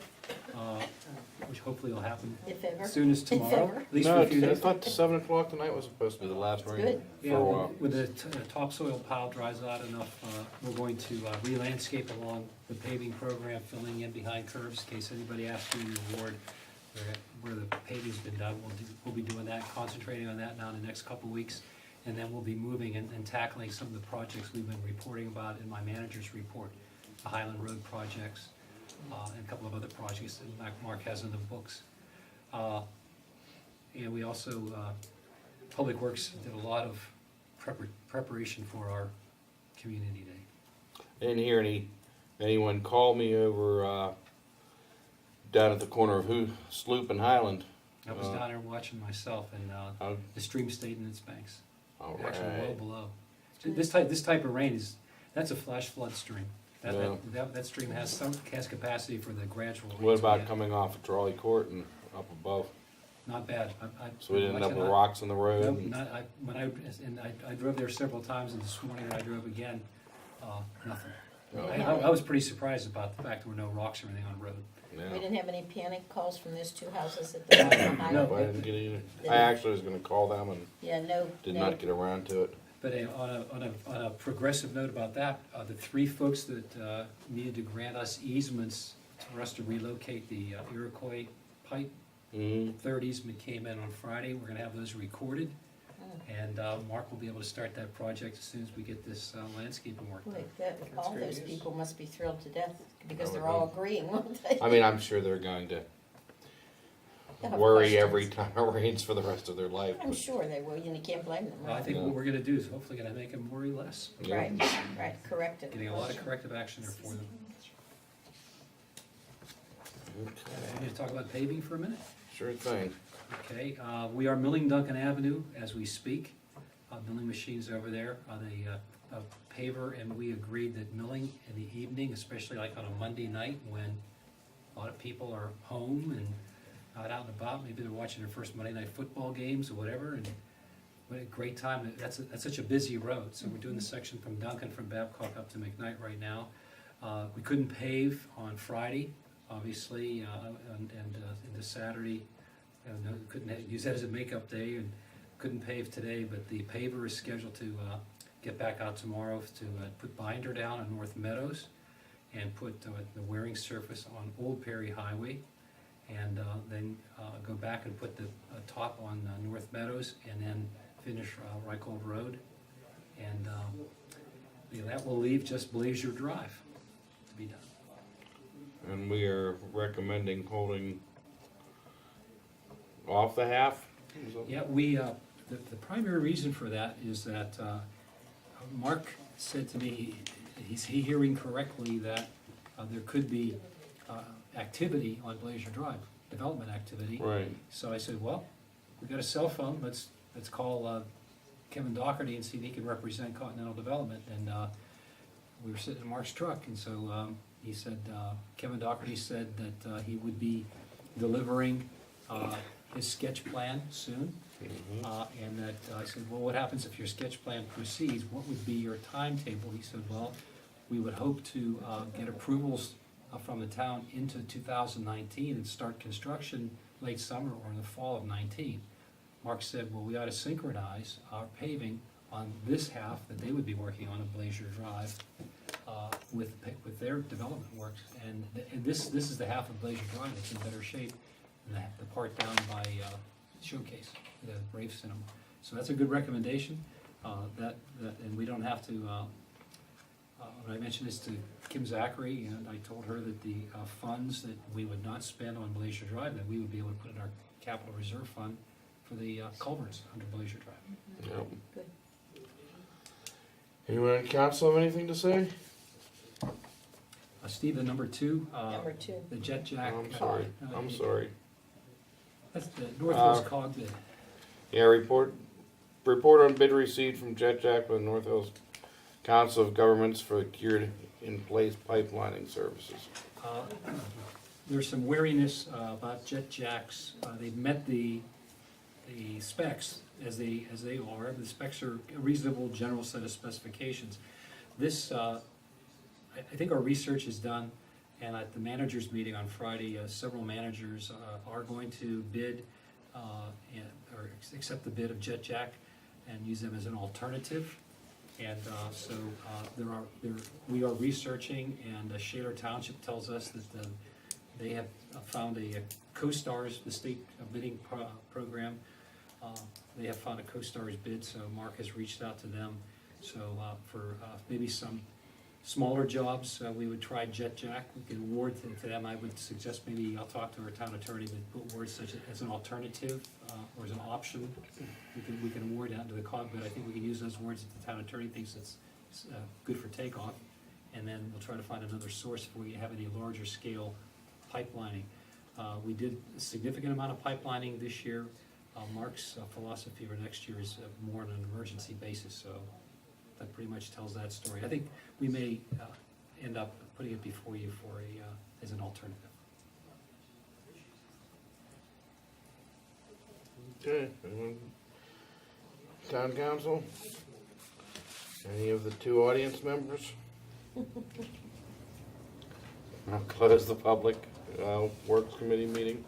[SPEAKER 8] which hopefully will happen
[SPEAKER 4] If ever.
[SPEAKER 8] as soon as
[SPEAKER 4] If
[SPEAKER 8] tomorrow,
[SPEAKER 4] ever.
[SPEAKER 8] at least
[SPEAKER 5] No,
[SPEAKER 8] for a few
[SPEAKER 5] I
[SPEAKER 8] days.
[SPEAKER 5] thought 7 o'clock tonight was supposed to be the last rain.
[SPEAKER 4] Good.
[SPEAKER 8] Yeah,
[SPEAKER 5] For a while.
[SPEAKER 8] when the topsoil pile dries out enough, we're going to re-landscape along the paving program, filling in behind curves, in case anybody asks you your ward where the paving's been done. We'll be doing that, concentrating on that now in the next couple of weeks. And then we'll be moving and tackling some of the projects we've been reporting about in my manager's report. The Highland Road projects, and a couple of other projects that Mark has in the books. And we also, Public Works did a lot of preparation for our Community Day.
[SPEAKER 5] I didn't hear anyone call me over down at the corner of Sloop and Highland.
[SPEAKER 8] I was down there watching myself, and the stream stayed in its banks.
[SPEAKER 5] All
[SPEAKER 8] Actually, well
[SPEAKER 5] right.
[SPEAKER 8] below. This type of rain that's a flash flood stream. That stream has capacity for the gradual.
[SPEAKER 5] What
[SPEAKER 8] rains we
[SPEAKER 5] about
[SPEAKER 8] get.
[SPEAKER 5] coming off of Trolley Court and up above?
[SPEAKER 8] Not bad.
[SPEAKER 5] So we didn't end up with
[SPEAKER 8] watching
[SPEAKER 5] rocks in the road?
[SPEAKER 8] Nope,
[SPEAKER 5] and-
[SPEAKER 8] I drove there several times, and this morning when I drove again, nothing.
[SPEAKER 5] Oh.
[SPEAKER 8] I was pretty surprised about the fact there were no rocks or anything on the road.
[SPEAKER 4] We
[SPEAKER 5] Yeah.
[SPEAKER 4] didn't have any panic calls from those two houses at the bottom of
[SPEAKER 8] No.
[SPEAKER 5] I didn't get either. I actually was gonna call them and
[SPEAKER 4] Yeah, no.
[SPEAKER 5] did
[SPEAKER 4] no.
[SPEAKER 5] not get around to it.
[SPEAKER 8] But on a progressive note about that, the three folks that needed to grant us easements for us to relocate the Iroquois pipe,
[SPEAKER 5] Mm-hmm.
[SPEAKER 8] third easement came in on Friday. We're gonna have those recorded. And Mark will be able to start that project as soon as we get this landscaping work done.
[SPEAKER 4] All
[SPEAKER 5] great
[SPEAKER 4] those
[SPEAKER 5] news.
[SPEAKER 4] people must be thrilled to death because
[SPEAKER 5] I would
[SPEAKER 4] they're all
[SPEAKER 5] hope.
[SPEAKER 4] agreeing, won't they?
[SPEAKER 5] I mean, I'm sure they're going to
[SPEAKER 4] They'll have
[SPEAKER 5] worry
[SPEAKER 4] questions.
[SPEAKER 5] every time it rains for the rest of their life.
[SPEAKER 4] I'm
[SPEAKER 5] but-
[SPEAKER 4] sure they will, and you can't blame them.
[SPEAKER 8] Well, I think what we're gonna do is hopefully gonna make them worry less.
[SPEAKER 5] Yeah.
[SPEAKER 4] Right, correct it.
[SPEAKER 8] Getting a lot of corrective action there for them.
[SPEAKER 5] Okay.
[SPEAKER 8] We need to talk about paving for a minute?
[SPEAKER 5] Sure thing.
[SPEAKER 8] Okay, we are milling Duncan Avenue as we speak. Milling machines over there on a paver, and we agreed that milling in the evening, especially like on a Monday night when a lot of people are home and not out and about, maybe they're watching their first Monday night football games or whatever, and what a great time. That's such a busy road. So we're doing the section from Duncan, from Babcock up to McKnight right now. We couldn't pave on Friday, obviously, and into Saturday. Couldn't use that as a makeup day, and couldn't pave today, but the paver is scheduled to get back out tomorrow to put binder down on North Meadows and put the wearing surface on Old Perry Highway, and then go back and put the top on North Meadows, and then finish Rycold Road. And that will leave just Blazier Drive to be done.
[SPEAKER 5] And we are recommending holding off the half?
[SPEAKER 8] Yeah, we, the primary reason for that is that Mark said to me, is he hearing correctly that there could be activity on Blazier Drive, development activity?
[SPEAKER 5] Right.
[SPEAKER 8] So I said, well, we got a cell phone, let's call Kevin Doherty and see if he can represent Continental Development. And we were sitting in Mark's truck, and so he said, Kevin Doherty said that he would be delivering his sketch plan soon. And that I said, well, what happens if your sketch plan proceeds? What would be your timetable? He said, well, we would hope to get approvals from the town into 2019 and start construction late summer or in the fall of 19. Mark said, well, we ought to synchronize our paving on this half that they would be working on Blazier Drive with their development works. And this is the half of Blazier Drive that's in better shape than the part down by Showcase, the Brave Cinema. So that's a good recommendation. And we don't have to. When I mentioned this to Kim Zachary, and I told her that the funds that we would not spend on Blazier Drive, that we would be able to put in our capital reserve fund for the culverts under Blazier Drive.
[SPEAKER 5] Yep.
[SPEAKER 4] Good.
[SPEAKER 5] Anyone on council have anything to say?
[SPEAKER 8] Steve, the number two,
[SPEAKER 4] Number two.
[SPEAKER 8] the Jet Jack.
[SPEAKER 5] I'm sorry. I'm sorry.
[SPEAKER 8] That's the Northwest cog bid.
[SPEAKER 5] Yeah, report on bid received from Jet Jack with North Hills Council of Governments for cured in place pipelining services.
[SPEAKER 8] There's some wariness about Jet Jacks. They've met the specs as they are. The specs are a reasonable general set of specifications. This, I think our research is done, and at the managers meeting on Friday, several managers are going to bid or accept the bid of Jet Jack and use them as an alternative. And so we are researching, and Shaler Township tells us that they have found a CoStarz, the state bidding program. They have found a CoStarz bid, so Mark has reached out to them. So for maybe some smaller jobs, we would try Jet Jack. We can award to them. I would suggest maybe I'll talk to our town attorney to put words such as an alternative or as an option. We can award out to the cog, but I think we can use those words if the town attorney thinks it's good for takeoff. And then we'll try to find another source if we have any larger scale pipelining. We did a significant amount of pipelining this year. Mark's philosophy for next year is more on an emergency basis, so that pretty much tells that story. I think we may end up putting it before you for as an alternative.
[SPEAKER 5] Okay. Anyone? Town council? Any of the two audience members? I'll close the public works committee meeting.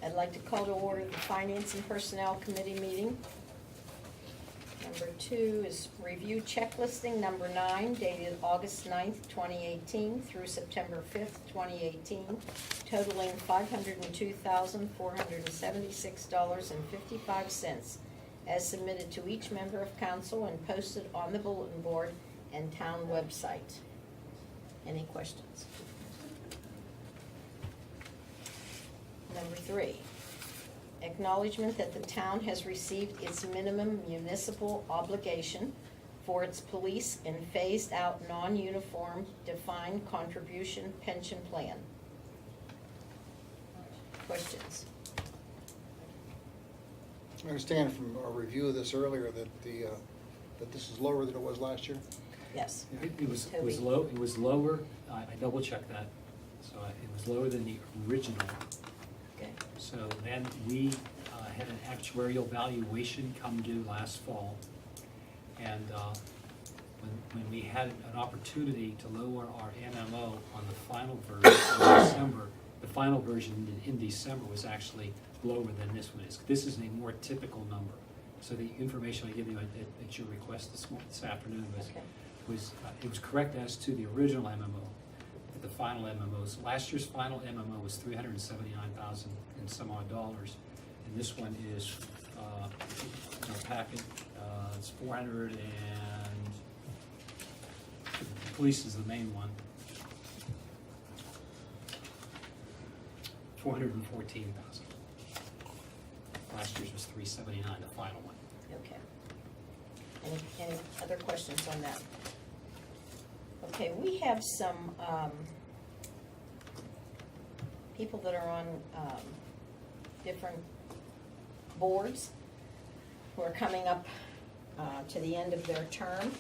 [SPEAKER 4] I'd like to call to order the Finance and Personnel Committee meeting. Number two is review checklisting number 9, dated August 9th, 2018 through September 5th, 2018, totaling $502,476.55, as submitted to each member of council and posted on the bulletin board and town website. Any questions? Number 3, acknowledgement that the town has received its minimum municipal obligation for its police and phased-out non-uniform defined contribution pension plan. Questions?
[SPEAKER 6] I understand from a review of this earlier that that this is lower than it was last year.
[SPEAKER 4] Yes.
[SPEAKER 8] It was
[SPEAKER 4] Toby.
[SPEAKER 8] it was lower, I double checked that, so it was lower than the original.
[SPEAKER 4] Okay.
[SPEAKER 8] So then we had an actuarial valuation come due last fall. And when we had an opportunity to lower our MMO on the final version in December, the final version in December was actually lower than this one is. This is a more typical number. So the information I give you at your request this afternoon
[SPEAKER 4] Okay.
[SPEAKER 8] it was correct as to the original MMO. But the final MMOs, last year's final MMO was $379,000 and some odd dollars. And this one is, in our packet, it's 400 and, police is the main one. 414,000. Last year's was 379, the final one.
[SPEAKER 4] Okay. Any other questions on that? Okay, we have some people that are on different boards who are coming up to the end of their term.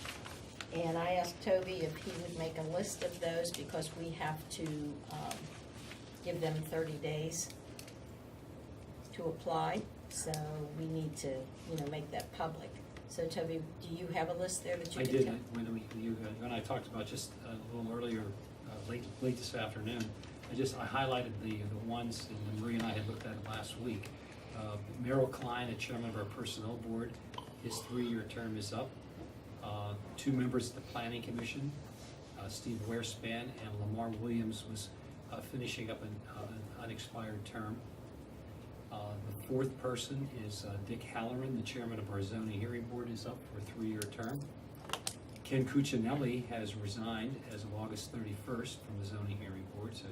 [SPEAKER 4] And I asked Toby if he would make a list of those because we have to give them 30 days to apply. So we need to, make that public. So Toby, do you have a list there that you
[SPEAKER 8] I
[SPEAKER 4] can
[SPEAKER 8] did,
[SPEAKER 4] tell?
[SPEAKER 8] when I talked about just a little earlier, late this afternoon, I highlighted the ones, and Marie and I had looked at it last week. Merrill Klein, the chairman of our personnel board, his 3-year term is up. 2 members of the planning commission, Steve Warespan and Lamar Williams was finishing up an unexpired term. The 4th person is Dick Halloran, the chairman of our zoning hearing board, is up for a 3-year term. Ken Cuccinelli has resigned as of August 31st from the zoning hearing board, so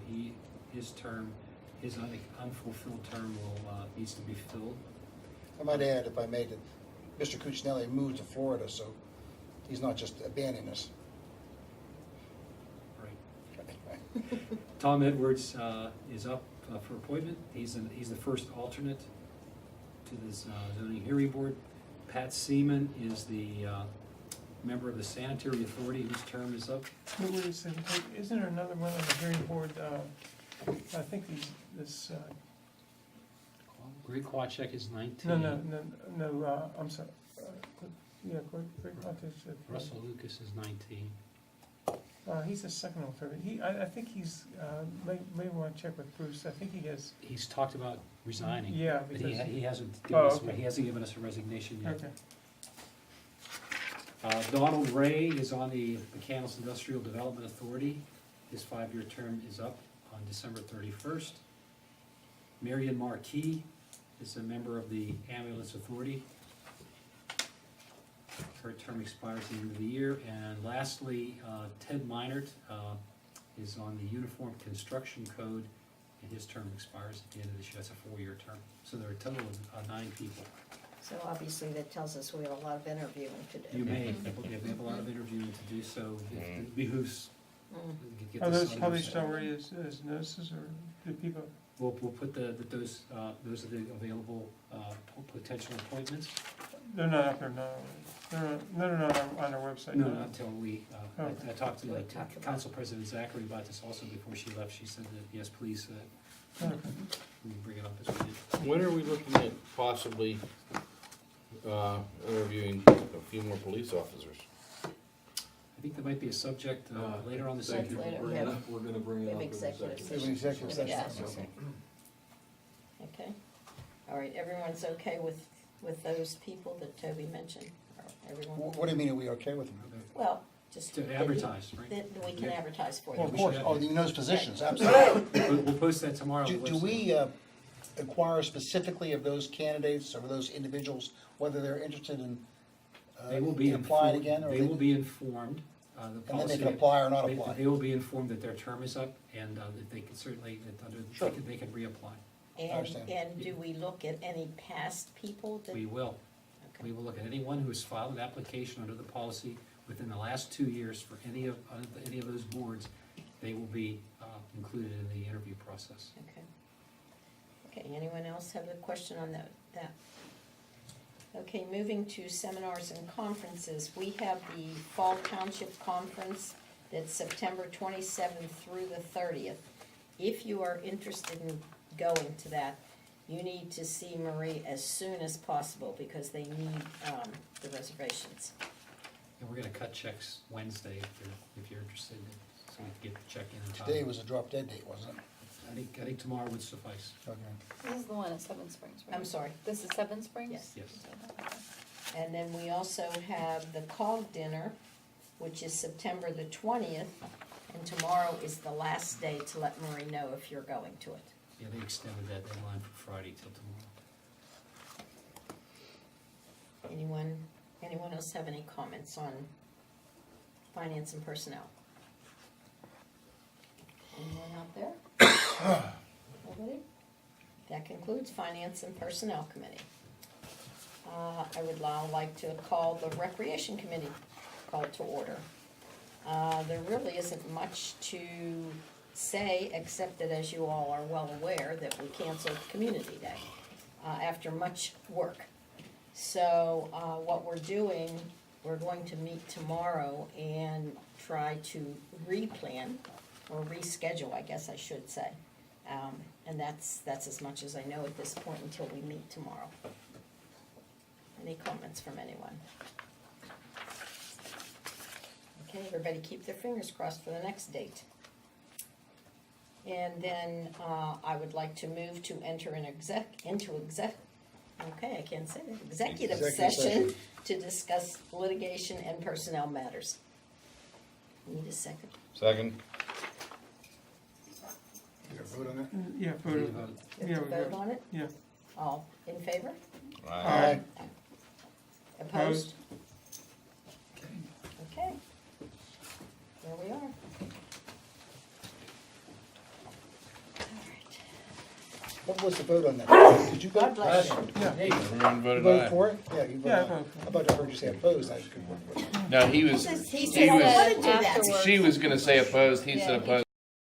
[SPEAKER 8] his unfulfilled term needs to be filled.
[SPEAKER 6] I might add, if I may, that Mr. Cuccinelli moved to Florida, so he's not just abandoning us.
[SPEAKER 8] Right. Tom Edwards is up for appointment. He's the first alternate to this zoning hearing board. Pat Seaman is the member of the sanitary authority whose term is up.
[SPEAKER 1] Wait a second, isn't there another one on the hearing board? I think this,
[SPEAKER 8] Greg Quachek is 19.
[SPEAKER 1] no, I'm sorry. Yeah, Greg Conte's.
[SPEAKER 8] Russell Lucas is 19.
[SPEAKER 1] He's the second alternate. I think he's, may want to check with Bruce. I think he has,
[SPEAKER 8] He's talked about resigning.
[SPEAKER 1] yeah,
[SPEAKER 8] But
[SPEAKER 1] because.
[SPEAKER 8] he hasn't
[SPEAKER 1] Okay.
[SPEAKER 8] he hasn't given us a resignation yet.
[SPEAKER 1] Okay.
[SPEAKER 8] Donald Ray is on the McCandless Industrial Development Authority. His 5-year term is up on December 31st. Marion Marquis is a member of the Ambulance Authority. Her term expires at the end of the year. And lastly, Ted Meinert is on the Uniform Construction Code, and his term expires at the end of this year. That's a 4-year term. So there are a total of 9 people.
[SPEAKER 4] So obviously that tells us we have a lot of interviewing to do.
[SPEAKER 8] You may, we have a lot of interviewing to do, so it behooves. get
[SPEAKER 1] Are
[SPEAKER 8] this
[SPEAKER 1] those
[SPEAKER 8] on
[SPEAKER 1] published
[SPEAKER 8] the-
[SPEAKER 1] already as notices, or do people?
[SPEAKER 8] We'll put those are the available potential appointments.
[SPEAKER 1] They're not up there now. They're not on our website.
[SPEAKER 8] No, not until I
[SPEAKER 1] Okay.
[SPEAKER 8] talked to
[SPEAKER 4] We talked about
[SPEAKER 8] Council President Zachary about this also before she left. She said that, yes, please,
[SPEAKER 1] Okay.
[SPEAKER 8] we can bring it up as we did.
[SPEAKER 5] When are we looking at possibly interviewing a few more police officers?
[SPEAKER 8] I think there might be a subject later on this
[SPEAKER 4] Thank you
[SPEAKER 8] evening.
[SPEAKER 4] for bringing it up.
[SPEAKER 10] We're gonna bring
[SPEAKER 4] We
[SPEAKER 10] it
[SPEAKER 4] have
[SPEAKER 10] up in
[SPEAKER 4] executive
[SPEAKER 6] We have an executive session.
[SPEAKER 4] Yeah. Okay. All right, everyone's okay with those people that Toby mentioned? Everyone?
[SPEAKER 6] What do you mean, are we okay with them?
[SPEAKER 4] Well, just.
[SPEAKER 8] To advertise, right?
[SPEAKER 4] That we can advertise for
[SPEAKER 6] Well,
[SPEAKER 4] you.
[SPEAKER 6] of course, in those positions, absolutely.
[SPEAKER 8] We'll post that tomorrow. on the
[SPEAKER 6] Do
[SPEAKER 8] website.
[SPEAKER 6] we inquire specifically of those candidates or those individuals, whether they're interested in
[SPEAKER 8] They will be
[SPEAKER 6] applying
[SPEAKER 8] informed,
[SPEAKER 6] again? Or
[SPEAKER 8] they will be informed, the
[SPEAKER 6] And then they
[SPEAKER 8] policy.
[SPEAKER 6] can apply or not
[SPEAKER 8] They
[SPEAKER 6] apply?
[SPEAKER 8] will be informed that their term is up and that they can certainly,
[SPEAKER 6] Sure.
[SPEAKER 8] they can reapply.
[SPEAKER 6] understand.
[SPEAKER 4] And do we look at any past people that?
[SPEAKER 8] We will.
[SPEAKER 4] Okay.
[SPEAKER 8] We will look at anyone who has filed an application under the policy within the last 2 years for any of those boards. They will be included in the interview process.
[SPEAKER 4] Okay. Okay, anyone else have a question on that? Okay, moving to seminars and conferences, we have the Fall Township Conference that's September 27th through the 30th. If you are interested in going to that, you need to see Marie as soon as possible because they need the reservations.
[SPEAKER 8] And we're gonna cut checks Wednesday if you're interested, so we can get the check in time.
[SPEAKER 6] Today was a drop dead date, wasn't it?
[SPEAKER 8] I think tomorrow would suffice.
[SPEAKER 6] Okay.
[SPEAKER 7] This is the one at Seven Springs, right?
[SPEAKER 4] I'm sorry.
[SPEAKER 7] This is Seven Springs?
[SPEAKER 4] Yes.
[SPEAKER 8] Yes.
[SPEAKER 4] And then we also have the COG dinner, which is September the 20th, and tomorrow is the last day to let Marie know if you're going to it.
[SPEAKER 8] Yeah, they extended that deadline from Friday till tomorrow.
[SPEAKER 4] Anyone else have any comments on finance and personnel? Anyone out there? Nobody? That concludes Finance and Personnel Committee. I would now like to call the Recreation Committee called to order. There really isn't much to say, except that, as you all are well aware, that we canceled Community Day after much work. So what we're doing, we're going to meet tomorrow and try to replan, or reschedule, I guess I should say. And that's as much as I know at this point until we meet tomorrow. Any comments from anyone? Okay, everybody keep their fingers crossed for the next date. And then I would like to move to enter okay, I can't say that, executive session to discuss litigation and personnel matters. Need a second?
[SPEAKER 5] Second.
[SPEAKER 6] You gotta vote on that?
[SPEAKER 1] Yeah,
[SPEAKER 8] Do you vote?
[SPEAKER 4] You
[SPEAKER 1] Yeah,
[SPEAKER 4] have to
[SPEAKER 1] we
[SPEAKER 4] vote
[SPEAKER 1] got-
[SPEAKER 4] on it?
[SPEAKER 1] yeah.
[SPEAKER 4] All in favor?
[SPEAKER 1] Aye.
[SPEAKER 4] Opposed? Okay. There we are.
[SPEAKER 6] What was the vote on that? Did you
[SPEAKER 4] God
[SPEAKER 6] vote?
[SPEAKER 4] bless you.
[SPEAKER 5] Everyone
[SPEAKER 6] You
[SPEAKER 5] voted
[SPEAKER 6] voted
[SPEAKER 5] aye.
[SPEAKER 6] for it? Yeah, you
[SPEAKER 1] Yeah, I
[SPEAKER 6] voted.
[SPEAKER 1] voted for it.
[SPEAKER 6] I thought I heard you say opposed. I couldn't remember.
[SPEAKER 5] No, he was,
[SPEAKER 4] He
[SPEAKER 5] he
[SPEAKER 4] said, I
[SPEAKER 5] was,
[SPEAKER 4] wanted to do that.
[SPEAKER 7] Afterwards.
[SPEAKER 5] she was gonna say opposed, he
[SPEAKER 7] Yeah,
[SPEAKER 5] said
[SPEAKER 7] he
[SPEAKER 5] opposed.